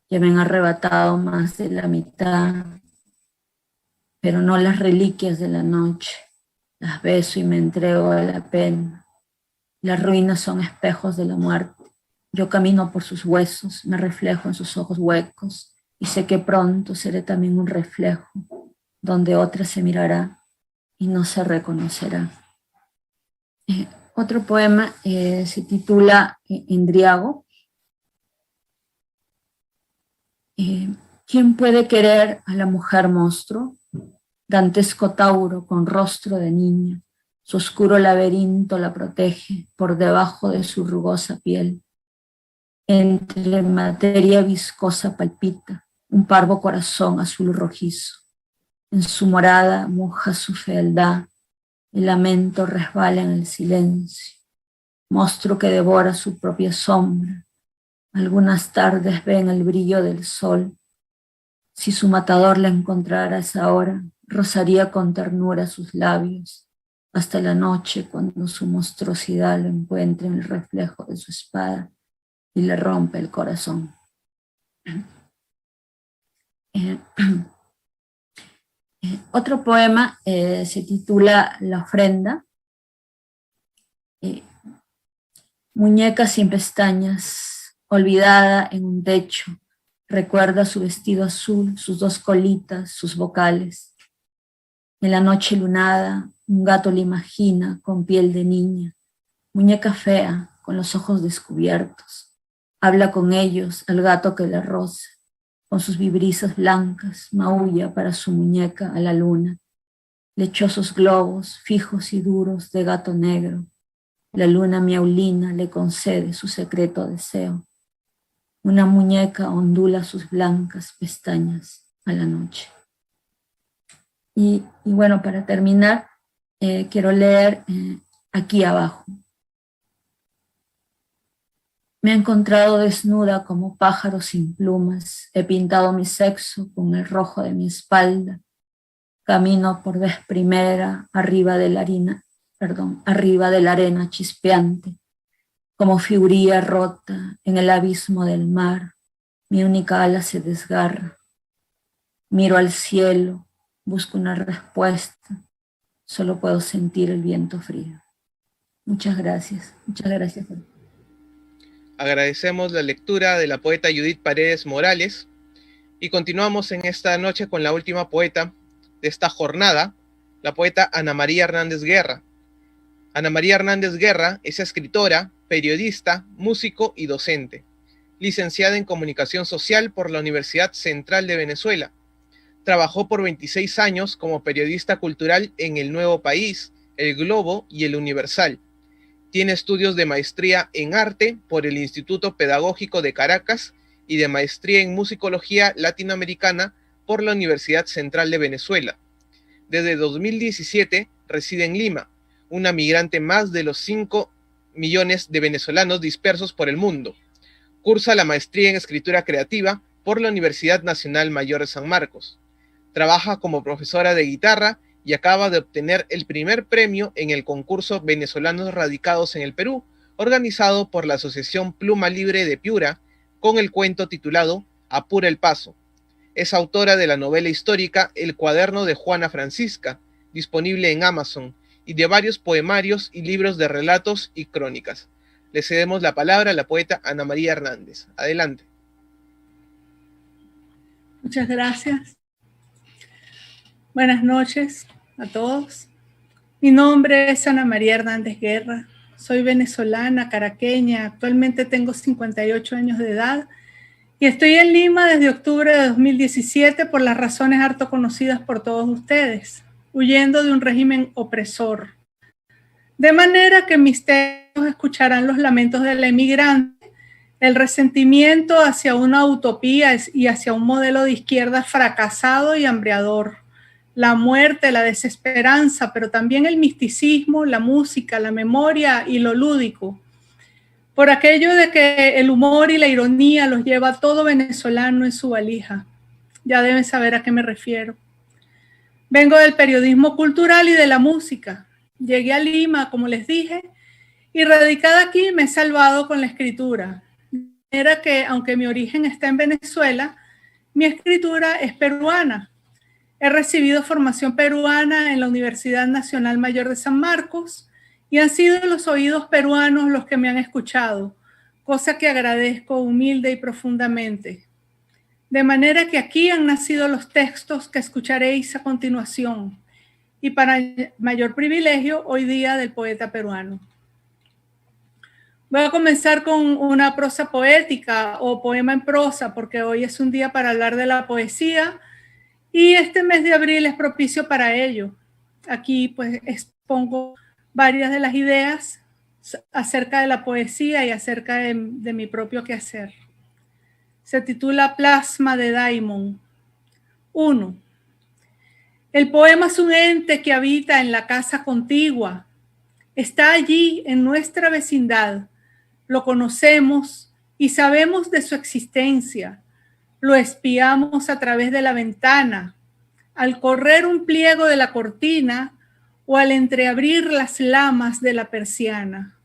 Ya me han arrebatado más de la mitad, pero no las reliquias de la noche. Las beso y me entrego a la pena. Las ruinas son espejos de la muerte. Yo camino por sus huesos, me reflejo en sus ojos huecos y sé que pronto seré también un reflejo donde otra se mirará y no se reconocerá. Otro poema se titula Endriago. ¿Quién puede querer a la mujer monstruo? Dantesco tauro con rostro de niña, su oscuro laberinto la protege por debajo de su rugosa piel. Entre materia viscosa palpita un parvo corazón azul rojizo. En su morada moja su fealdad, el lamento resbala en el silencio. Monstruo que devora su propia sombra. Algunas tardes ven el brillo del sol. Si su matador la encontrara a esa hora, rozaría con ternura sus labios, hasta la noche cuando su monstruosidad lo encuentre en el reflejo de su espada y le rompe el corazón. Otro poema se titula La ofrenda. Muñeca sin pestañas, olvidada en un techo, recuerda su vestido azul, sus dos colitas, sus vocales. En la noche lunada, un gato le imagina con piel de niña, muñeca fea, con los ojos descubiertos. Habla con ellos al gato que le roza, con sus vibrisas blancas, maulla para su muñeca a la luna. Lechosos globos, fijos y duros de gato negro. La luna miaulina le concede su secreto deseo. Una muñeca ondula sus blancas pestañas a la noche. Y bueno, para terminar, quiero leer Aquí abajo. Me he encontrado desnuda como pájaro sin plumas. He pintado mi sexo con el rojo de mi espalda. Camino por vez primera arriba de la arena chispeante, como figuría rota en el abismo del mar. Mi única ala se desgarra. Miro al cielo, busco una respuesta. Solo puedo sentir el viento frío. Muchas gracias. Muchas gracias. Agradecemos la lectura de la poeta Judith Paredes Morales y continuamos en esta noche con la última poeta de esta jornada, la poeta Ana María Hernández Guerra. Ana María Hernández Guerra es escritora, periodista, músico y docente, licenciada en Comunicación Social por la Universidad Central de Venezuela. Trabajó por 26 años como periodista cultural en El Nuevo País, El Globo y El Universal. Tiene estudios de maestría en arte por el Instituto Pedagógico de Caracas y de maestría en musicología latinoamericana por la Universidad Central de Venezuela. Desde 2017 reside en Lima, una migrante más de los 5 millones de venezolanos dispersos por el mundo. Cursa la maestría en escritura creativa por la Universidad Nacional Mayor de San Marcos. Trabaja como profesora de guitarra y acaba de obtener el primer premio en el concurso Venezolanos Radicados en el Perú, organizado por la Asociación Pluma Libre de Piura, con el cuento titulado Apura el Paso. Es autora de la novela histórica El cuaderno de Juana Francisca, disponible en Amazon, y de varios poemarios y libros de relatos y crónicas. Le cedemos la palabra a la poeta Ana María Hernández. Adelante. Muchas gracias. Buenas noches a todos. Mi nombre es Ana María Hernández Guerra. Soy venezolana, caraqueña. Actualmente tengo 58 años de edad y estoy en Lima desde octubre de 2017 por las razones harto conocidas por todos ustedes, huyendo de un régimen opresor. De manera que en mis textos escucharán los lamentos del emigrante, el resentimiento hacia una utopía y hacia un modelo de izquierda fracasado y hambreador, la muerte, la desesperanza, pero también el misticismo, la música, la memoria y lo lúdico. Por aquello de que el humor y la ironía los lleva todo venezolano en su valija. Ya deben saber a qué me refiero. Vengo del periodismo cultural y de la música. Llegué a Lima, como les dije, y radicada aquí me he salvado con la escritura. Era que, aunque mi origen está en Venezuela, mi escritura es peruana. He recibido formación peruana en la Universidad Nacional Mayor de San Marcos y han sido los oídos peruanos los que me han escuchado, cosa que agradezco humilde y profundamente. De manera que aquí han nacido los textos que escucharéis a continuación y para mayor privilegio hoy día del poeta peruano. Voy a comenzar con una prosa poética o poema en prosa porque hoy es un día para hablar de la poesía y este mes de abril es propicio para ello. Aquí pues expongo varias de las ideas acerca de la poesía y acerca de mi propio quehacer. Se titula Plasma de Daimon. 1. El poema es un ente que habita en la casa contigua. Está allí en nuestra vecindad. Lo conocemos y sabemos de su existencia. Lo espiamos a través de la ventana, al correr un pliego de la cortina o al entreabrir las lamas de la persiana.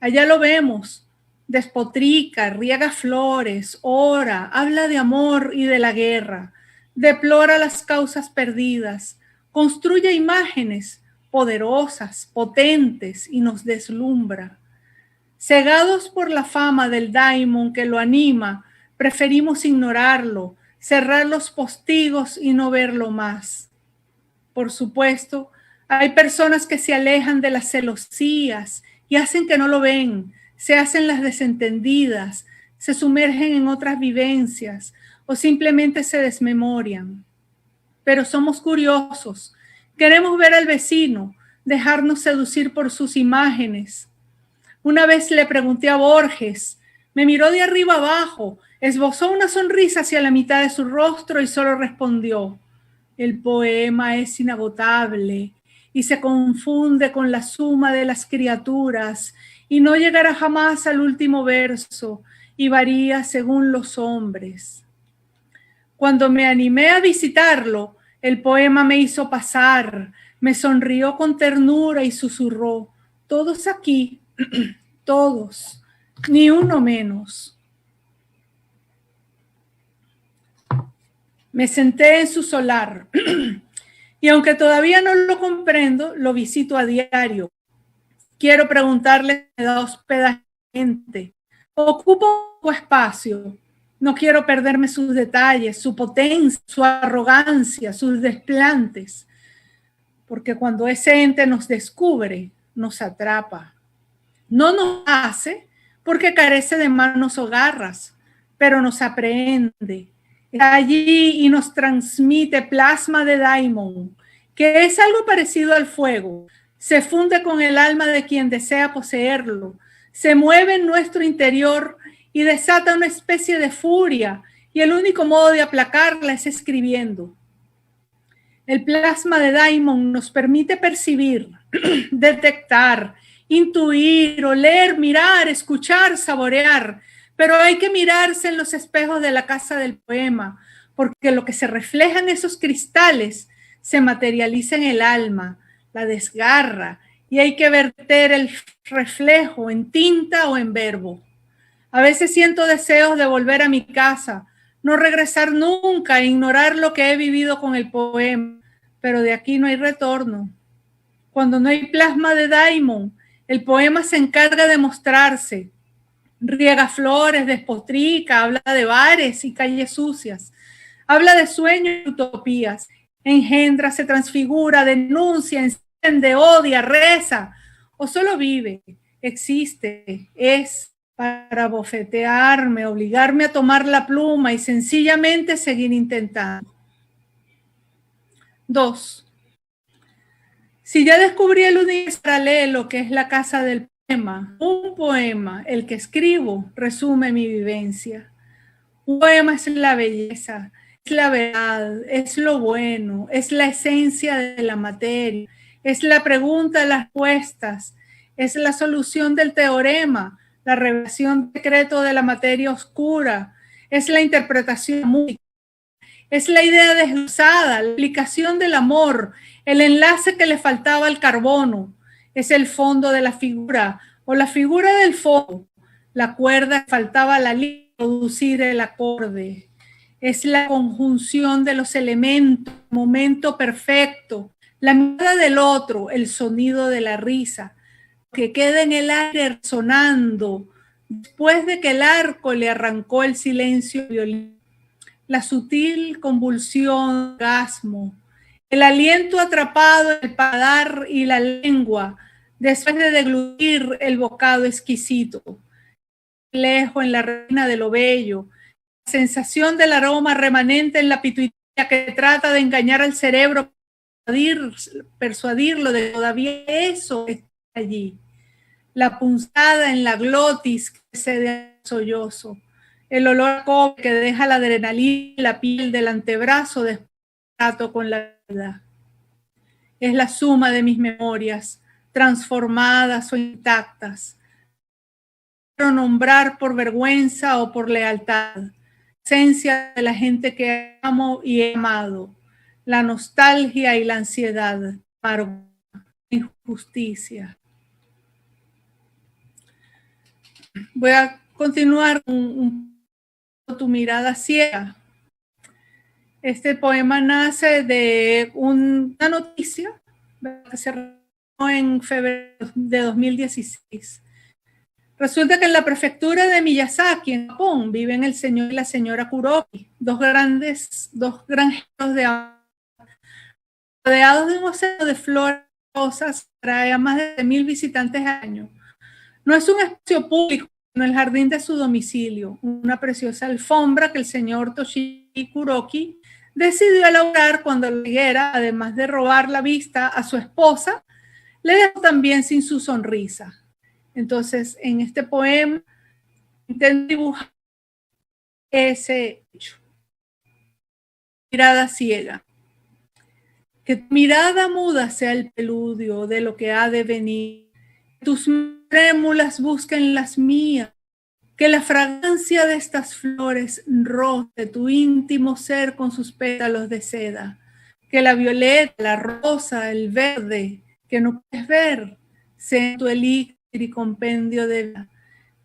Allá lo vemos, despotrica, riega flores, ora, habla de amor y de la guerra, deplora las causas perdidas, construye imágenes poderosas, potentes y nos deslumbra. Cegados por la fama del daimon que lo anima, preferimos ignorarlo, cerrar los postigos y no verlo más. Por supuesto, hay personas que se alejan de las celosías y hacen que no lo ven, se hacen las desentendidas, se sumergen en otras vivencias o simplemente se desmemorian. Pero somos curiosos, queremos ver al vecino, dejarnos seducir por sus imágenes. Una vez le pregunté a Borges, me miró de arriba abajo, esbozó una sonrisa hacia la mitad de su rostro y solo respondió, el poema es inagotable y se confunde con la suma de las criaturas y no llegará jamás al último verso y varía según los hombres. Cuando me animé a visitarlo, el poema me hizo pasar, me sonrió con ternura y susurró, todos aquí, todos, ni uno menos. Me senté en su solar y aunque todavía no lo comprendo, lo visito a diario. Quiero preguntarle si da hospedaje. Ocupo poco espacio. No quiero perderme sus detalles, su potencia, su arrogancia, sus desplantes. Porque cuando ese ente nos descubre, nos atrapa. No nos hace porque carece de manos o garras, pero nos aprehende. Está allí y nos transmite plasma de daimon, que es algo parecido al fuego, se funde con el alma de quien desea poseerlo, se mueve en nuestro interior y desata una especie de furia, y el único modo de aplacarla es escribiendo. El plasma de Daimon nos permite percibir, detectar, intuir, oler, mirar, escuchar, saborear, pero hay que mirarse en los espejos de la casa del poema, porque lo que se refleja en esos cristales se materializa en el alma, la desgarra, y hay que verter el reflejo en tinta o en verbo. A veces siento deseos de volver a mi casa, no regresar nunca, ignorar lo que he vivido con el poema, pero de aquí no hay retorno. Cuando no hay plasma de Daimon, el poema se encarga de mostrarse, riega flores, despotrica, habla de bares y calles sucias, habla de sueños y utopías, engendra, se transfigura, denuncia, enciende, odia, reza, o solo vive, existe, es para bofetearme, obligarme a tomar la pluma y sencillamente seguir intentando. 2. Si ya descubrí el universo paralelo que es la casa del poema, un poema, el que escribo, resume mi vivencia. Un poema es la belleza, es la verdad, es lo bueno, es la esencia de la materia, es la pregunta de las respuestas, es la solución del teorema, la revelación del secreto de la materia oscura, es la interpretación música, es la idea desglosada, la explicación del amor, el enlace que le faltaba al carbono, es el fondo de la figura o la figura del fondo, la cuerda que faltaba a la línea producir el acorde, es la conjunción de los elementos, momento perfecto, la mirada del otro, el sonido de la risa, que queda en el aire resonando después de que el arco le arrancó el silencio violín, la sutil convulsión, orgasmo, el aliento atrapado en el paladar y la lengua después de deglutir el bocado exquisito, lejos en la retina de lo bello, la sensación del aroma remanente en la pituitaria que trata de engañar al cerebro, persuadirlo de que todavía eso está allí, la punzada en la glotis que se da sollozo, el olor a cobre que deja la adrenalina en la piel del antebrazo después del trato con la vida. Es la suma de mis memorias, transformadas o intactas. Quiero nombrar por vergüenza o por lealtad, esencia de la gente que amo y he amado, la nostalgia y la ansiedad, amargura, injusticia. Voy a continuar con Tu mirada ciega. Este poema nace de una noticia que se realizó en febrero de 2016. Resulta que en la prefectura de Miyazaki, en Japón, viven el señor y la señora Kuroki, dos granjeros de rodeados de un océano de flores rosas, trae a más de 1,000 visitantes al año. No es un espacio público, sino el jardín de su domicilio, una preciosa alfombra que el señor Toshiki Kuroki decidió elaborar cuando la higuera, además de robar la vista a su esposa, le dejó también sin su sonrisa. Entonces, en este poema, intento dibujar ese hecho. Mirada ciega. Que tu mirada muda sea el preludio de lo que ha de venir. Que tus trémulas busquen las mías. Que la fragancia de estas flores roce tu íntimo ser con sus pétalos de seda. Que la violeta, la rosa, el verde, que no puedes ver, sea tu elixir y compendio de vida.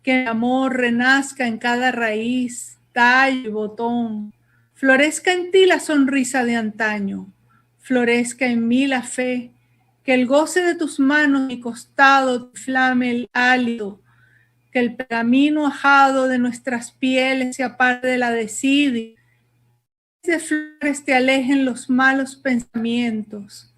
Que el amor renazca en cada raíz, tallo y botón. Florezca en ti la sonrisa de antaño. Florezca en mí la fe. Que el goce de tus manos y mi costado te flame el hálito. Que el pergamino ajado de nuestras pieles se aparte de la desidia. Que de flores te alejen los malos pensamientos.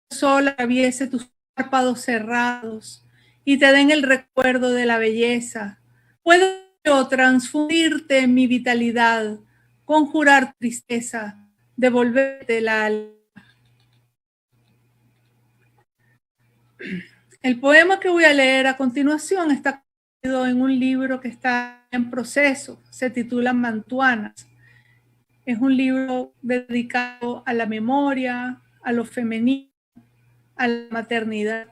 Que el sol atraviese tus párpados cerrados y te den el recuerdo de la belleza. Puedo yo transfundirte en mi vitalidad, conjurar tristeza, devolverte la alma. El poema que voy a leer a continuación está contenido en un libro que está en proceso, se titula Mantuanas. Es un libro dedicado a la memoria, a lo femenino, a la maternidad.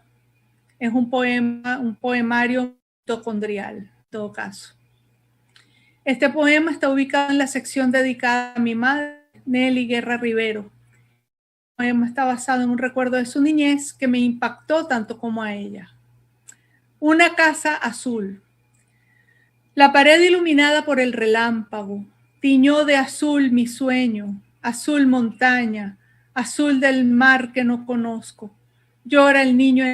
Es un poemario mitocondrial, en todo caso. Este poema está ubicado en la sección dedicada a mi madre, Nelly Guerra Rivero. El poema está basado en un recuerdo de su niñez que me impactó tanto como a ella. Una casa azul. La pared iluminada por el relámpago tiñó de azul mi sueño, azul montaña, azul del mar que no conozco. Llora el niño,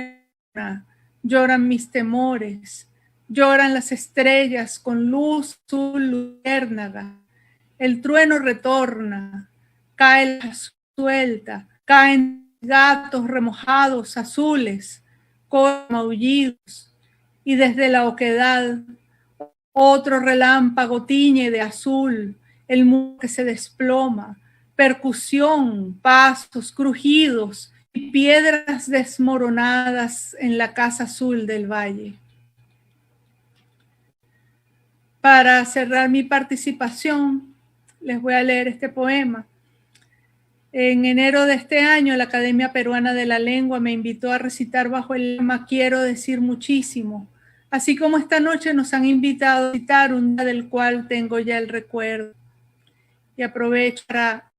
lloran mis temores, lloran las estrellas con luz azul luciérnaga. El trueno retorna, cae la suelta, caen gatos remojados azules, con maullidos, y desde la oquedad otro relámpago tiñe de azul el muro que se desploma, percusión, pasos, crujidos y piedras desmoronadas en la casa azul del valle. Para cerrar mi participación, les voy a leer este poema. En enero de este año, la Academia Peruana de la Lengua me invitó a recitar bajo el lema Quiero decir muchísimo. Así como esta noche nos han invitado a citar un día del cual tengo ya el recuerdo. Y aprovecho para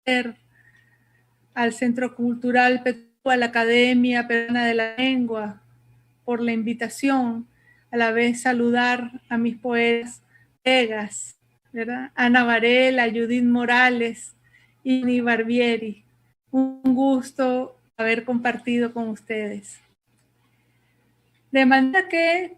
agradecer al Centro Cultural Petú, a la Academia Peruana de la Lengua, por la invitación. A la vez saludar a mis poetas colegas, ¿verdad? Ana Varela, Judith Morales y Ni Barbieri. Un gusto haber compartido con ustedes. De manera que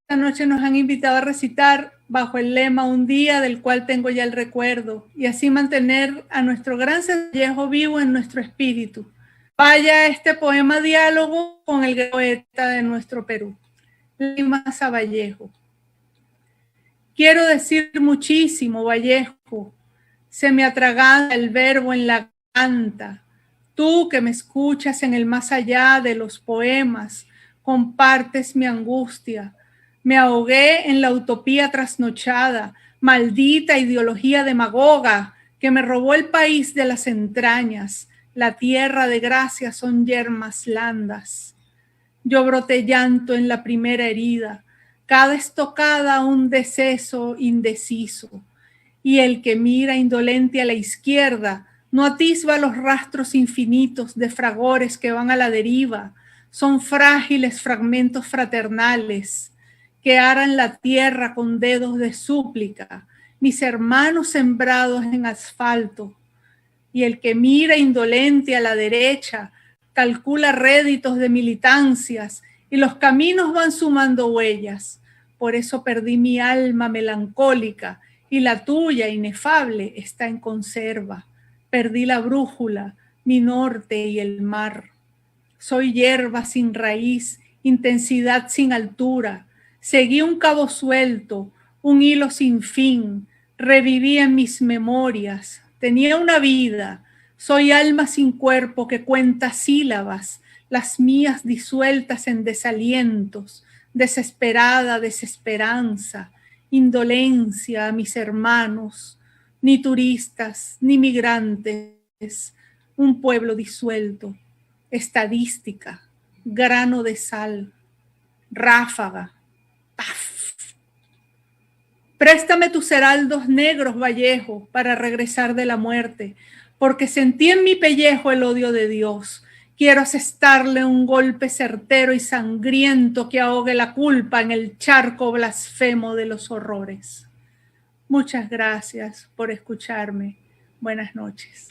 esta noche nos han invitado a recitar bajo el lema Un día del cual tengo ya el recuerdo y así mantener a nuestro gran Savallejo vivo en nuestro espíritu. Vaya este poema diálogo con el poeta de nuestro Perú, Lima Savallejo. Quiero decir muchísimo, Vallejo, se me atraganta el verbo en la garganta. Tú que me escuchas en el más allá de los poemas, compartes mi angustia. Me ahogué en la utopía trasnochada, maldita ideología demagoga que me robó el país de las entrañas. La tierra de gracia son yermas blandas. Yo broté llanto en la primera herida, cada estocada un deceso indeciso. Y el que mira indolente a la izquierda no atisba los rastros infinitos de fragores que van a la deriva. Son frágiles fragmentos fraternales que aran la tierra con dedos de súplica, mis hermanos sembrados en asfalto. Y el que mira indolente a la derecha calcula réditos de militancias y los caminos van sumando huellas. Por eso perdí mi alma melancólica y la tuya, inefable, está en conserva. Perdí la brújula, mi norte y el mar. Soy hierba sin raíz, intensidad sin altura. Seguí un cabo suelto, un hilo sin fin. Reviví en mis memorias. Tenía una vida. Soy alma sin cuerpo que cuenta sílabas, las mías disueltas en desalientos, desesperada desesperanza, indolencia a mis hermanos, ni turistas, ni migrantes, un pueblo disuelto, estadística, grano de sal, ráfaga, ¡paf! Préstame tus heraldos negros, Vallejo, para regresar de la muerte, porque sentí en mi pellejo el odio de Dios. Quiero asestarle un golpe certero y sangriento que ahogue la culpa en el charco blasfemo de los horrores. Muchas gracias por escucharme. Buenas noches.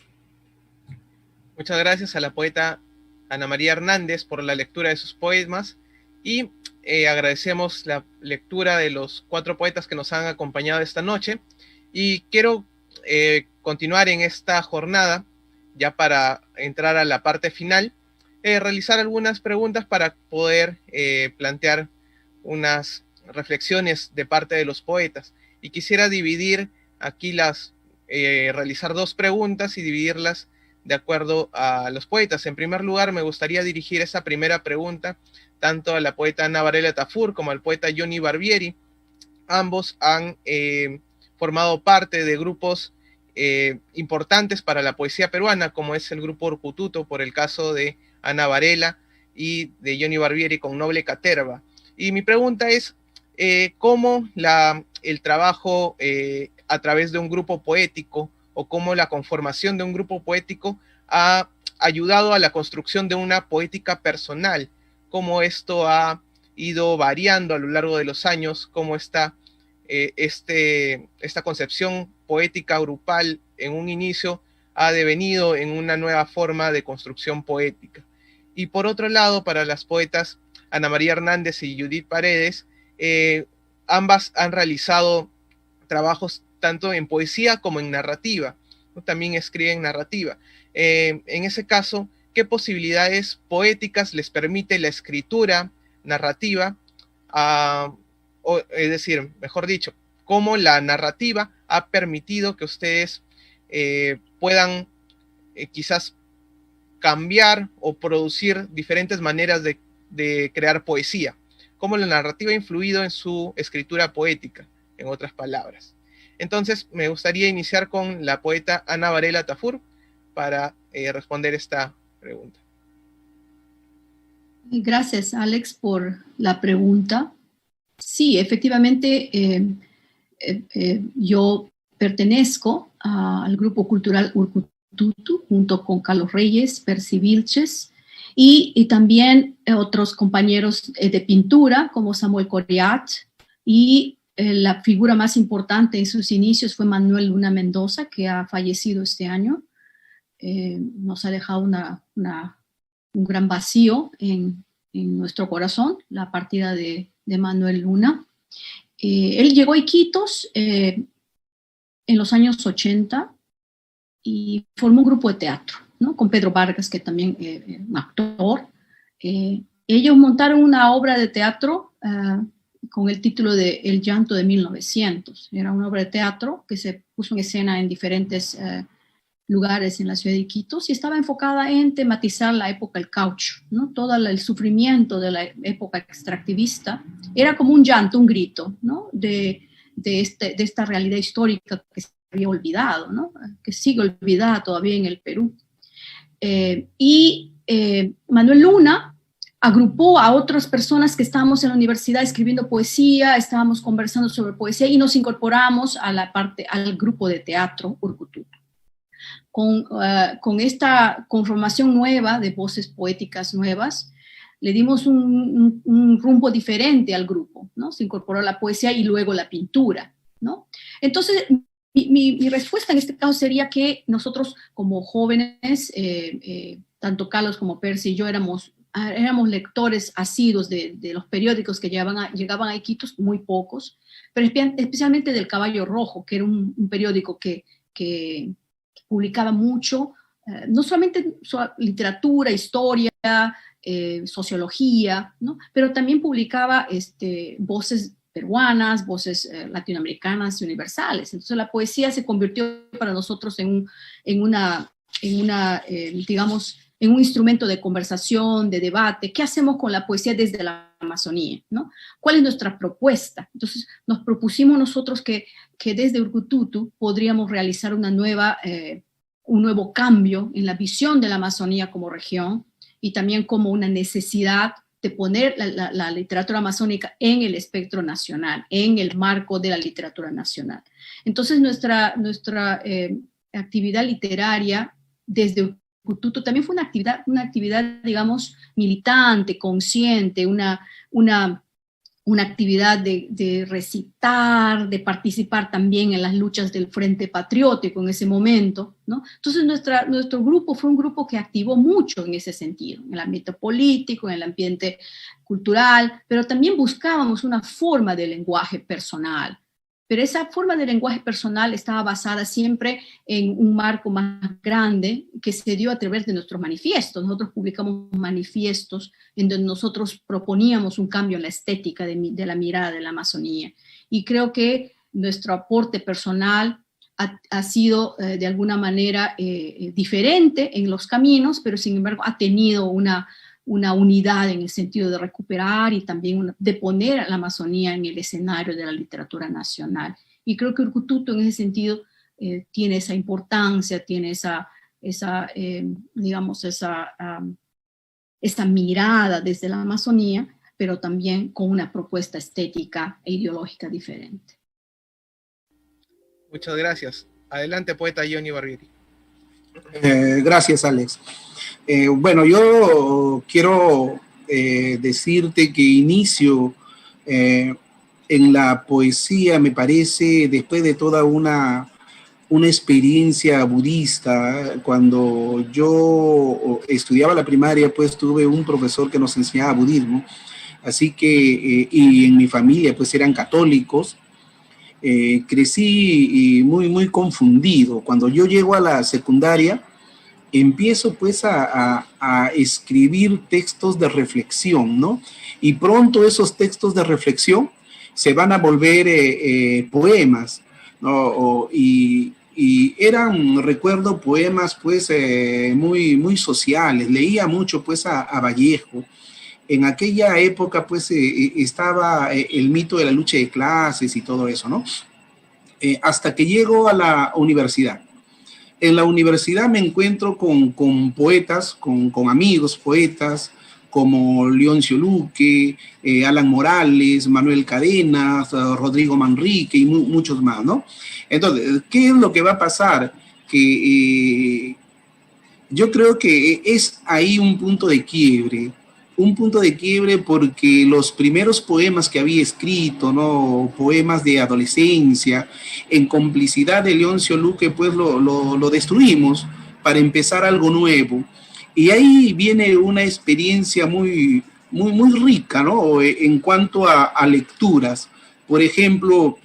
Muchas gracias a la poeta Ana María Hernández por la lectura de sus poemas y agradecemos la lectura de los 4 poetas que nos han acompañado esta noche y quiero continuar en esta jornada ya para entrar a la parte final, realizar algunas preguntas para poder plantear unas reflexiones de parte de los poetas y quisiera dividir aquí realizar 2 preguntas y dividirlas de acuerdo a los poetas. En primer lugar, me gustaría dirigir esa primera pregunta tanto a la poeta Ana Varela Tafur como al poeta Johnny Barbieri. Ambos han formado parte de grupos importantes para la poesía peruana, como es el grupo Urcututo, por el caso de Ana Varela, y de Johnny Barbieri con Noble Caterva. Y mi pregunta es, ¿cómo el trabajo a través de un grupo poético, o cómo la conformación de un grupo poético ha ayudado a la construcción de una poética personal? ¿Cómo esto ha ido variando a lo largo de los años? ¿Cómo está esta concepción poética grupal en un inicio ha devenido en una nueva forma de construcción poética? Y por otro lado, para las poetas Ana María Hernández y Judith Paredes, ambas han realizado trabajos tanto en poesía como en narrativa, ¿no? También escriben narrativa. En ese caso, ¿qué posibilidades poéticas les permite la escritura narrativa? Es decir, mejor dicho, cómo la narrativa ha permitido que ustedes puedan quizás cambiar o producir diferentes maneras de crear poesía. Cómo la narrativa ha influido en su escritura poética, en otras palabras. Entonces, me gustaría iniciar con la poeta Ana Varela Tafur para responder esta pregunta. Gracias, Alex, por la pregunta. Sí, efectivamente, yo pertenezco al grupo cultural Urcututu, junto con Carlos Reyes, Percy Vilches, y también otros compañeros de pintura, como Samuel Coriat, y la figura más importante en sus inicios fue Manuel Luna Mendoza, que ha fallecido este año. Nos ha dejado un gran vacío en nuestro corazón, la partida de Manuel Luna. Él llegó a Iquitos en los años 80 y formó un grupo de teatro, ¿no? Con Pedro Vargas, que también es un actor. Ellos montaron una obra de teatro con el título de El llanto de 1900. Era una obra de teatro que se puso en escena en diferentes lugares en la ciudad de Iquitos y estaba enfocada en tematizar la época del caucho, ¿no? Todo el sufrimiento de la época extractivista era como un llanto, un grito, ¿no? de esta realidad histórica que se había olvidado, ¿no? Que sigue olvidada todavía en el Perú. Manuel Luna agrupó a otras personas que estábamos en la universidad escribiendo poesía, estábamos conversando sobre poesía y nos incorporamos al grupo de teatro Urcututu. Con esta conformación nueva de voces poéticas nuevas, le dimos un rumbo diferente al grupo, ¿no? Se incorporó la poesía y luego la pintura, ¿no? Entonces, mi respuesta en este caso sería que nosotros como jóvenes, tanto Carlos como Percy y yo éramos lectores asiduos de los periódicos que llegaban a Iquitos, muy pocos, pero especialmente del Caballo Rojo, que era un periódico que publicaba mucho, no solamente literatura, historia, sociología, ¿no? Pero también publicaba voces peruanas, voces latinoamericanas y universales. Entonces la poesía se convirtió para nosotros en un instrumento de conversación, de debate. ¿Qué hacemos con la poesía desde la Amazonía, ¿no? ¿Cuál es nuestra propuesta? Entonces nos propusimos nosotros que desde Urcututu podríamos realizar un nuevo cambio en la visión de la Amazonía como región y también como una necesidad de poner la literatura amazónica en el espectro nacional, en el marco de la literatura nacional. Entonces nuestra actividad literaria desde Urcututu también fue una actividad, digamos, militante, consciente, una actividad de recitar, de participar también en las luchas del Frente Patriótico en ese momento, ¿no? Entonces nuestro grupo fue un grupo que activó mucho en ese sentido, en el ambiente político, en el ambiente cultural, pero también buscábamos una forma de lenguaje personal. Pero esa forma de lenguaje personal estaba basada siempre en un marco más grande que se dio a través de nuestros manifiestos. Nosotros publicamos manifiestos en donde nosotros proponíamos un cambio en la estética de la mirada de la Amazonía. Y creo que nuestro aporte personal ha sido de alguna manera diferente en los caminos, pero sin embargo ha tenido una unidad en el sentido de recuperar y también de poner a la Amazonía en el escenario de la literatura nacional. Y creo que Urcututo en ese sentido tiene esa importancia, tiene esta mirada desde la Amazonía, pero también con una propuesta estética e ideológica diferente. Muchas gracias. Adelante, poeta Johnny Barbieri. Gracias, Alex. Bueno, yo quiero decirte que inicio en la poesía, me parece, después de toda una experiencia budista. Cuando yo estudiaba la primaria, pues tuve un profesor que nos enseñaba budismo, así que, y en mi familia pues eran católicos. Crecí muy confundido. Cuando yo llego a la secundaria, empiezo pues a escribir textos de reflexión, ¿no? Y pronto esos textos de reflexión se van a volver poemas, ¿no? Y eran, recuerdo, poemas pues muy sociales. Leía mucho pues a Vallejo. En aquella época pues estaba el mito de la lucha de clases y todo eso, ¿no? Hasta que llego a la universidad. En la universidad me encuentro con poetas, con amigos poetas, como Leoncio Luque, Alan Morales, Manuel Cadenas, Rodrigo Manrique y muchos más, ¿no? Entonces, ¿qué es lo que va a pasar? Que yo creo que es ahí un punto de quiebre porque los primeros poemas que había escrito, ¿no? Poemas de adolescencia, en complicidad de Leoncio Luque, pues lo destruimos para empezar algo nuevo. Y ahí viene una experiencia muy rica, ¿no? En cuanto a lecturas. Por ejemplo,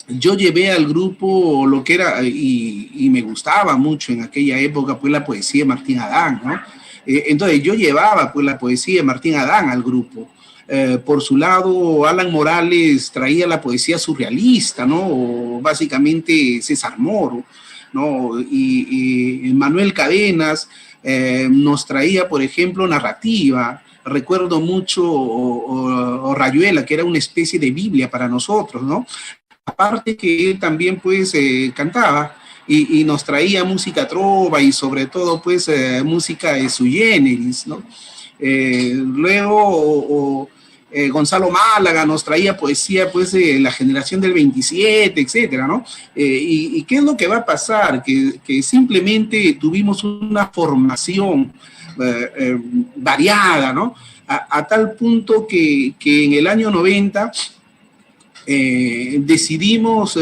yo llevé al grupo lo que era, y me gustaba mucho en aquella época, pues la poesía de Martín Adán, ¿no? Entonces yo llevaba pues la poesía de Martín Adán al grupo. Por su lado, Alan Morales traía la poesía surrealista, ¿no? O básicamente César Moro, ¿no? Y Manuel Cadenas nos traía, por ejemplo, narrativa. Recuerdo mucho o Rayuela, que era una especie de Biblia para nosotros, ¿no? Aparte que él también pues cantaba y nos traía música trova y sobre todo pues música de sui generis, ¿no? Luego Gonzalo Málaga nos traía poesía pues de la generación del 27, etcétera, ¿no? ¿Y qué es lo que va a pasar? Que simplemente tuvimos una formación variada, ¿no? A tal punto que en el año 90 decidimos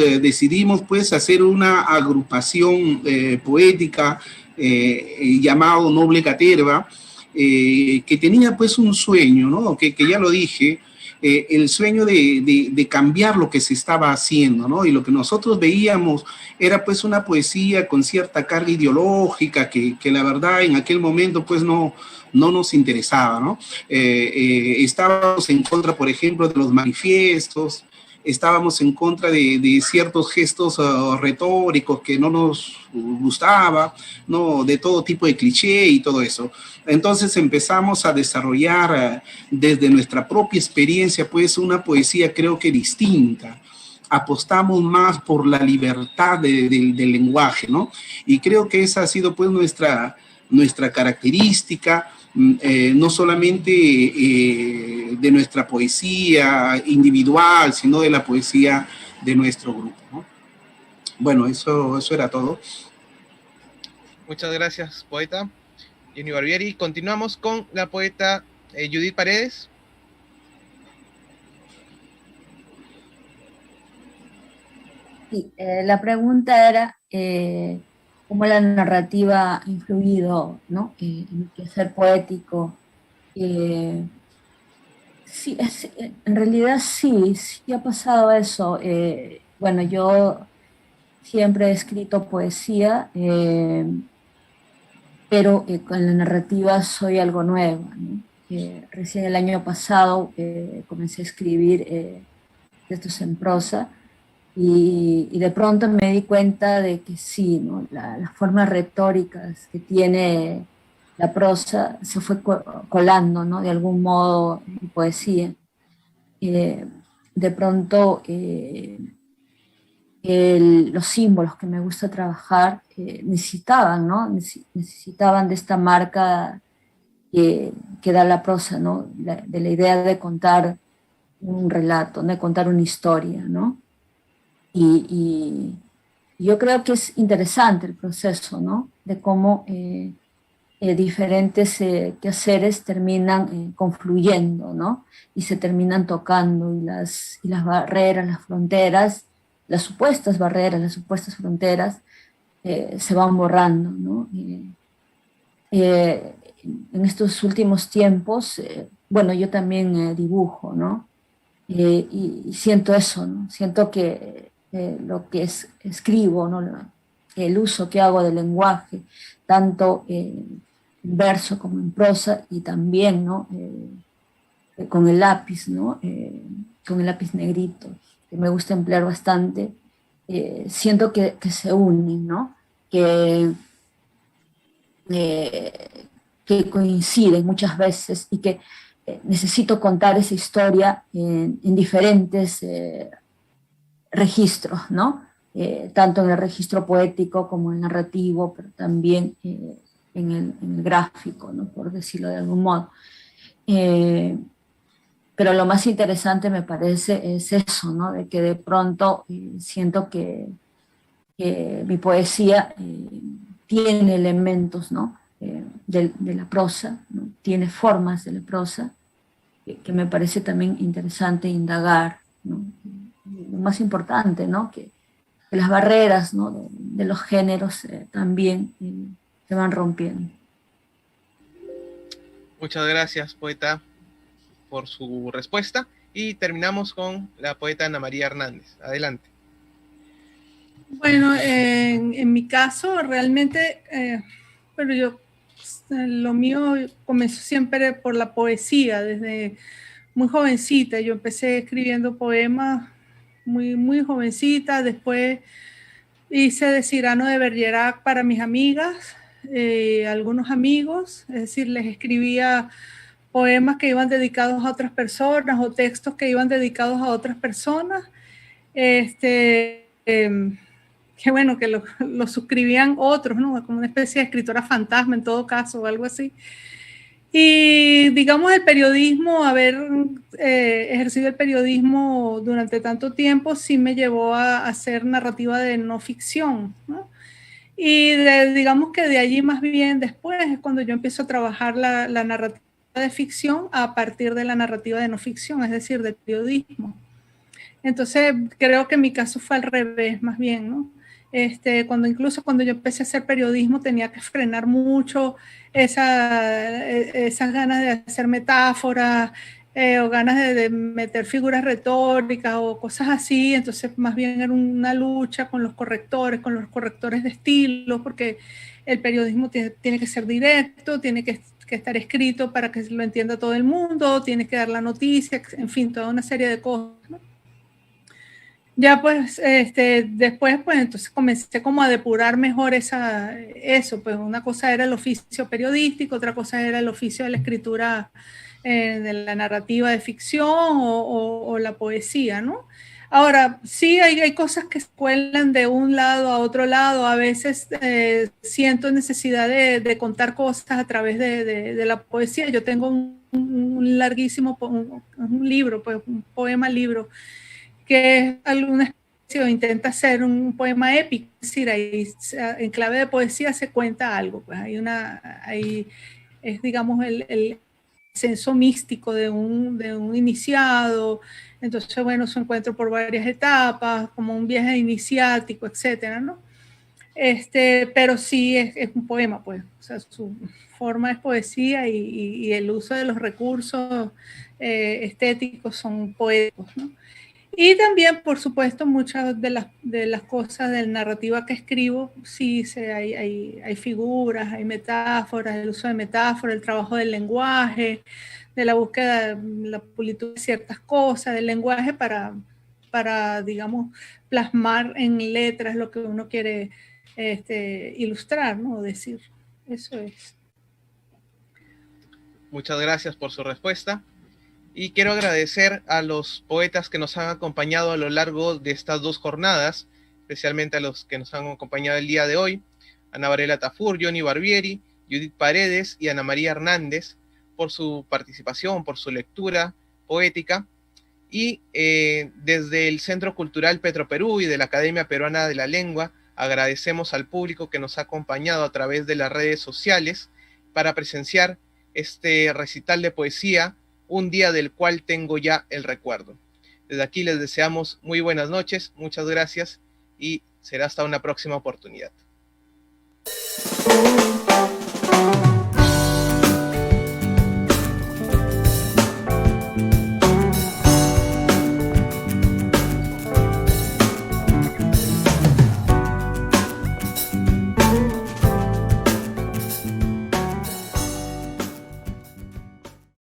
pues hacer una agrupación poética llamado Noble Caterva, que tenía pues un sueño, ¿no? Que ya lo dije, el sueño de cambiar lo que se estaba haciendo, ¿no? Y lo que nosotros veíamos era pues una poesía con cierta carga ideológica que la verdad en aquel momento pues no nos interesaba, ¿no? Estábamos en contra, por ejemplo, de los manifiestos, estábamos en contra de ciertos gestos retóricos que no nos gustaba, ¿no? De todo tipo de cliché y todo eso. Entonces empezamos a desarrollar desde nuestra propia experiencia, pues, una poesía creo que distinta. Apostamos más por la libertad del lenguaje, ¿no? Y creo que esa ha sido, pues, nuestra característica, no solamente de nuestra poesía individual, sino de la poesía de nuestro grupo, ¿no? Bueno, eso era todo. Muchas gracias, poeta Johnny Barbieri. Continuamos con la poeta Judith Paredes. Sí, la pregunta era cómo la narrativa ha influido, ¿no? En el quehacer poético. Sí, en realidad sí ha pasado eso. Bueno, yo siempre he escrito poesía, pero con la narrativa soy algo nuevo, ¿no? Recién el año pasado comencé a escribir textos en prosa. Y de pronto me di cuenta de que sí, ¿no? Las formas retóricas que tiene la prosa se fue colando, ¿no? De algún modo en poesía. De pronto los símbolos que me gusta trabajar necesitaban, ¿no? Necesitaban de esta marca que da la prosa, ¿no? De la idea de contar un relato, de contar una historia, ¿no? Y yo creo que es interesante el proceso, ¿no? De cómo diferentes quehaceres terminan confluyendo, ¿no? Y se terminan tocando, y las barreras, las fronteras, las supuestas barreras, las supuestas fronteras se van borrando, ¿no? En estos últimos tiempos, bueno, yo también dibujo, ¿no? Y siento eso, ¿no? Siento que lo que escribo, ¿no? El uso que hago del lenguaje, tanto en verso como en prosa, y también, ¿no? Con el lápiz, ¿no? Con el lápiz negrito, que me gusta emplear bastante, siento que se unen, ¿no? Que coinciden muchas veces, y que necesito contar esa historia en diferentes registros, ¿no? Tanto en el registro poético como en el narrativo, pero también en el gráfico, ¿no? Por decirlo de algún modo. Pero lo más interesante me parece es eso, ¿no? De que de pronto siento que mi poesía tiene elementos, ¿no? De la prosa, ¿no? Tiene formas de la prosa, que me parece también interesante indagar, ¿no? Lo más importante, ¿no? Que las barreras, ¿no? de los géneros también se van rompiendo. Muchas gracias, poeta, por su respuesta. Y terminamos con la poeta Ana María Hernández. Adelante. Bueno, en mi caso, realmente, pero lo mío comenzó siempre por la poesía, desde muy jovencita. Yo empecé escribiendo poemas muy, muy jovencita, después hice de Cyrano de Bergerac para mis amigas, algunos amigos, es decir, les escribía poemas que iban dedicados a otras personas o textos que iban dedicados a otras personas. Que bueno, que lo suscribían otros, ¿no? Como una especie de escritora fantasma en todo caso, o algo así. Y digamos el periodismo, haber ejercido el periodismo durante tanto tiempo, sí me llevó a hacer narrativa de no ficción, ¿no? Y digamos que de allí más bien después es cuando yo empiezo a trabajar la narrativa de ficción a partir de la narrativa de no ficción, es decir, del periodismo. Entonces creo que mi caso fue al revés más bien, ¿no? Incluso cuando yo empecé a hacer periodismo tenía que frenar mucho esas ganas de hacer metáforas o ganas de meter figuras retóricas o cosas así. Entonces más bien era una lucha con los correctores de estilo, porque el periodismo tiene que ser directo, tiene que estar escrito para que lo entienda todo el mundo, tiene que dar la noticia, en fin, toda una serie de cosas, ¿no? Ya pues, después pues entonces comencé como a depurar mejor eso, pues una cosa era el oficio periodístico, otra cosa era el oficio de la escritura de la narrativa de ficción o la poesía, ¿no? Ahora, sí hay cosas que se cuelan de un lado a otro lado, a veces siento necesidad de contar cosas a través de la poesía. Yo tengo un larguísimo, un libro, pues un poema libro, que es alguna especie o intenta ser un poema épico, es decir, ahí, en clave de poesía se cuenta algo, pues ahí es digamos el censo místico de un iniciado, entonces bueno, su encuentro por varias etapas, como un viaje iniciático, etcétera, ¿no? Pero sí es un poema, pues, o sea, su forma es poesía y el uso de los recursos estéticos son poéticos, ¿no? Y también, por supuesto, muchas de las cosas de la narrativa que escribo, sí, hay figuras, hay metáforas, el uso de metáforas, el trabajo del lenguaje, de la búsqueda, la pulitura de ciertas cosas, del lenguaje para para, digamos, plasmar en letras lo que uno quiere ilustrar, ¿no? Decir. Eso es. Muchas gracias por su respuesta. Y quiero agradecer a los poetas que nos han acompañado a lo largo de estas 2 jornadas, especialmente a los que nos han acompañado el día de hoy, Ana Varela Tafur, Johnny Barbieri, Judith Paredes y Ana María Hernández, por su participación, por su lectura poética. Y desde el Centro Cultural Petroperú y de la Academia Peruana de la Lengua, agradecemos al público que nos ha acompañado a través de las redes sociales para presenciar este recital de poesía, un día del cual tengo ya el recuerdo. Desde aquí les deseamos muy buenas noches, muchas gracias y será hasta una próxima oportunidad.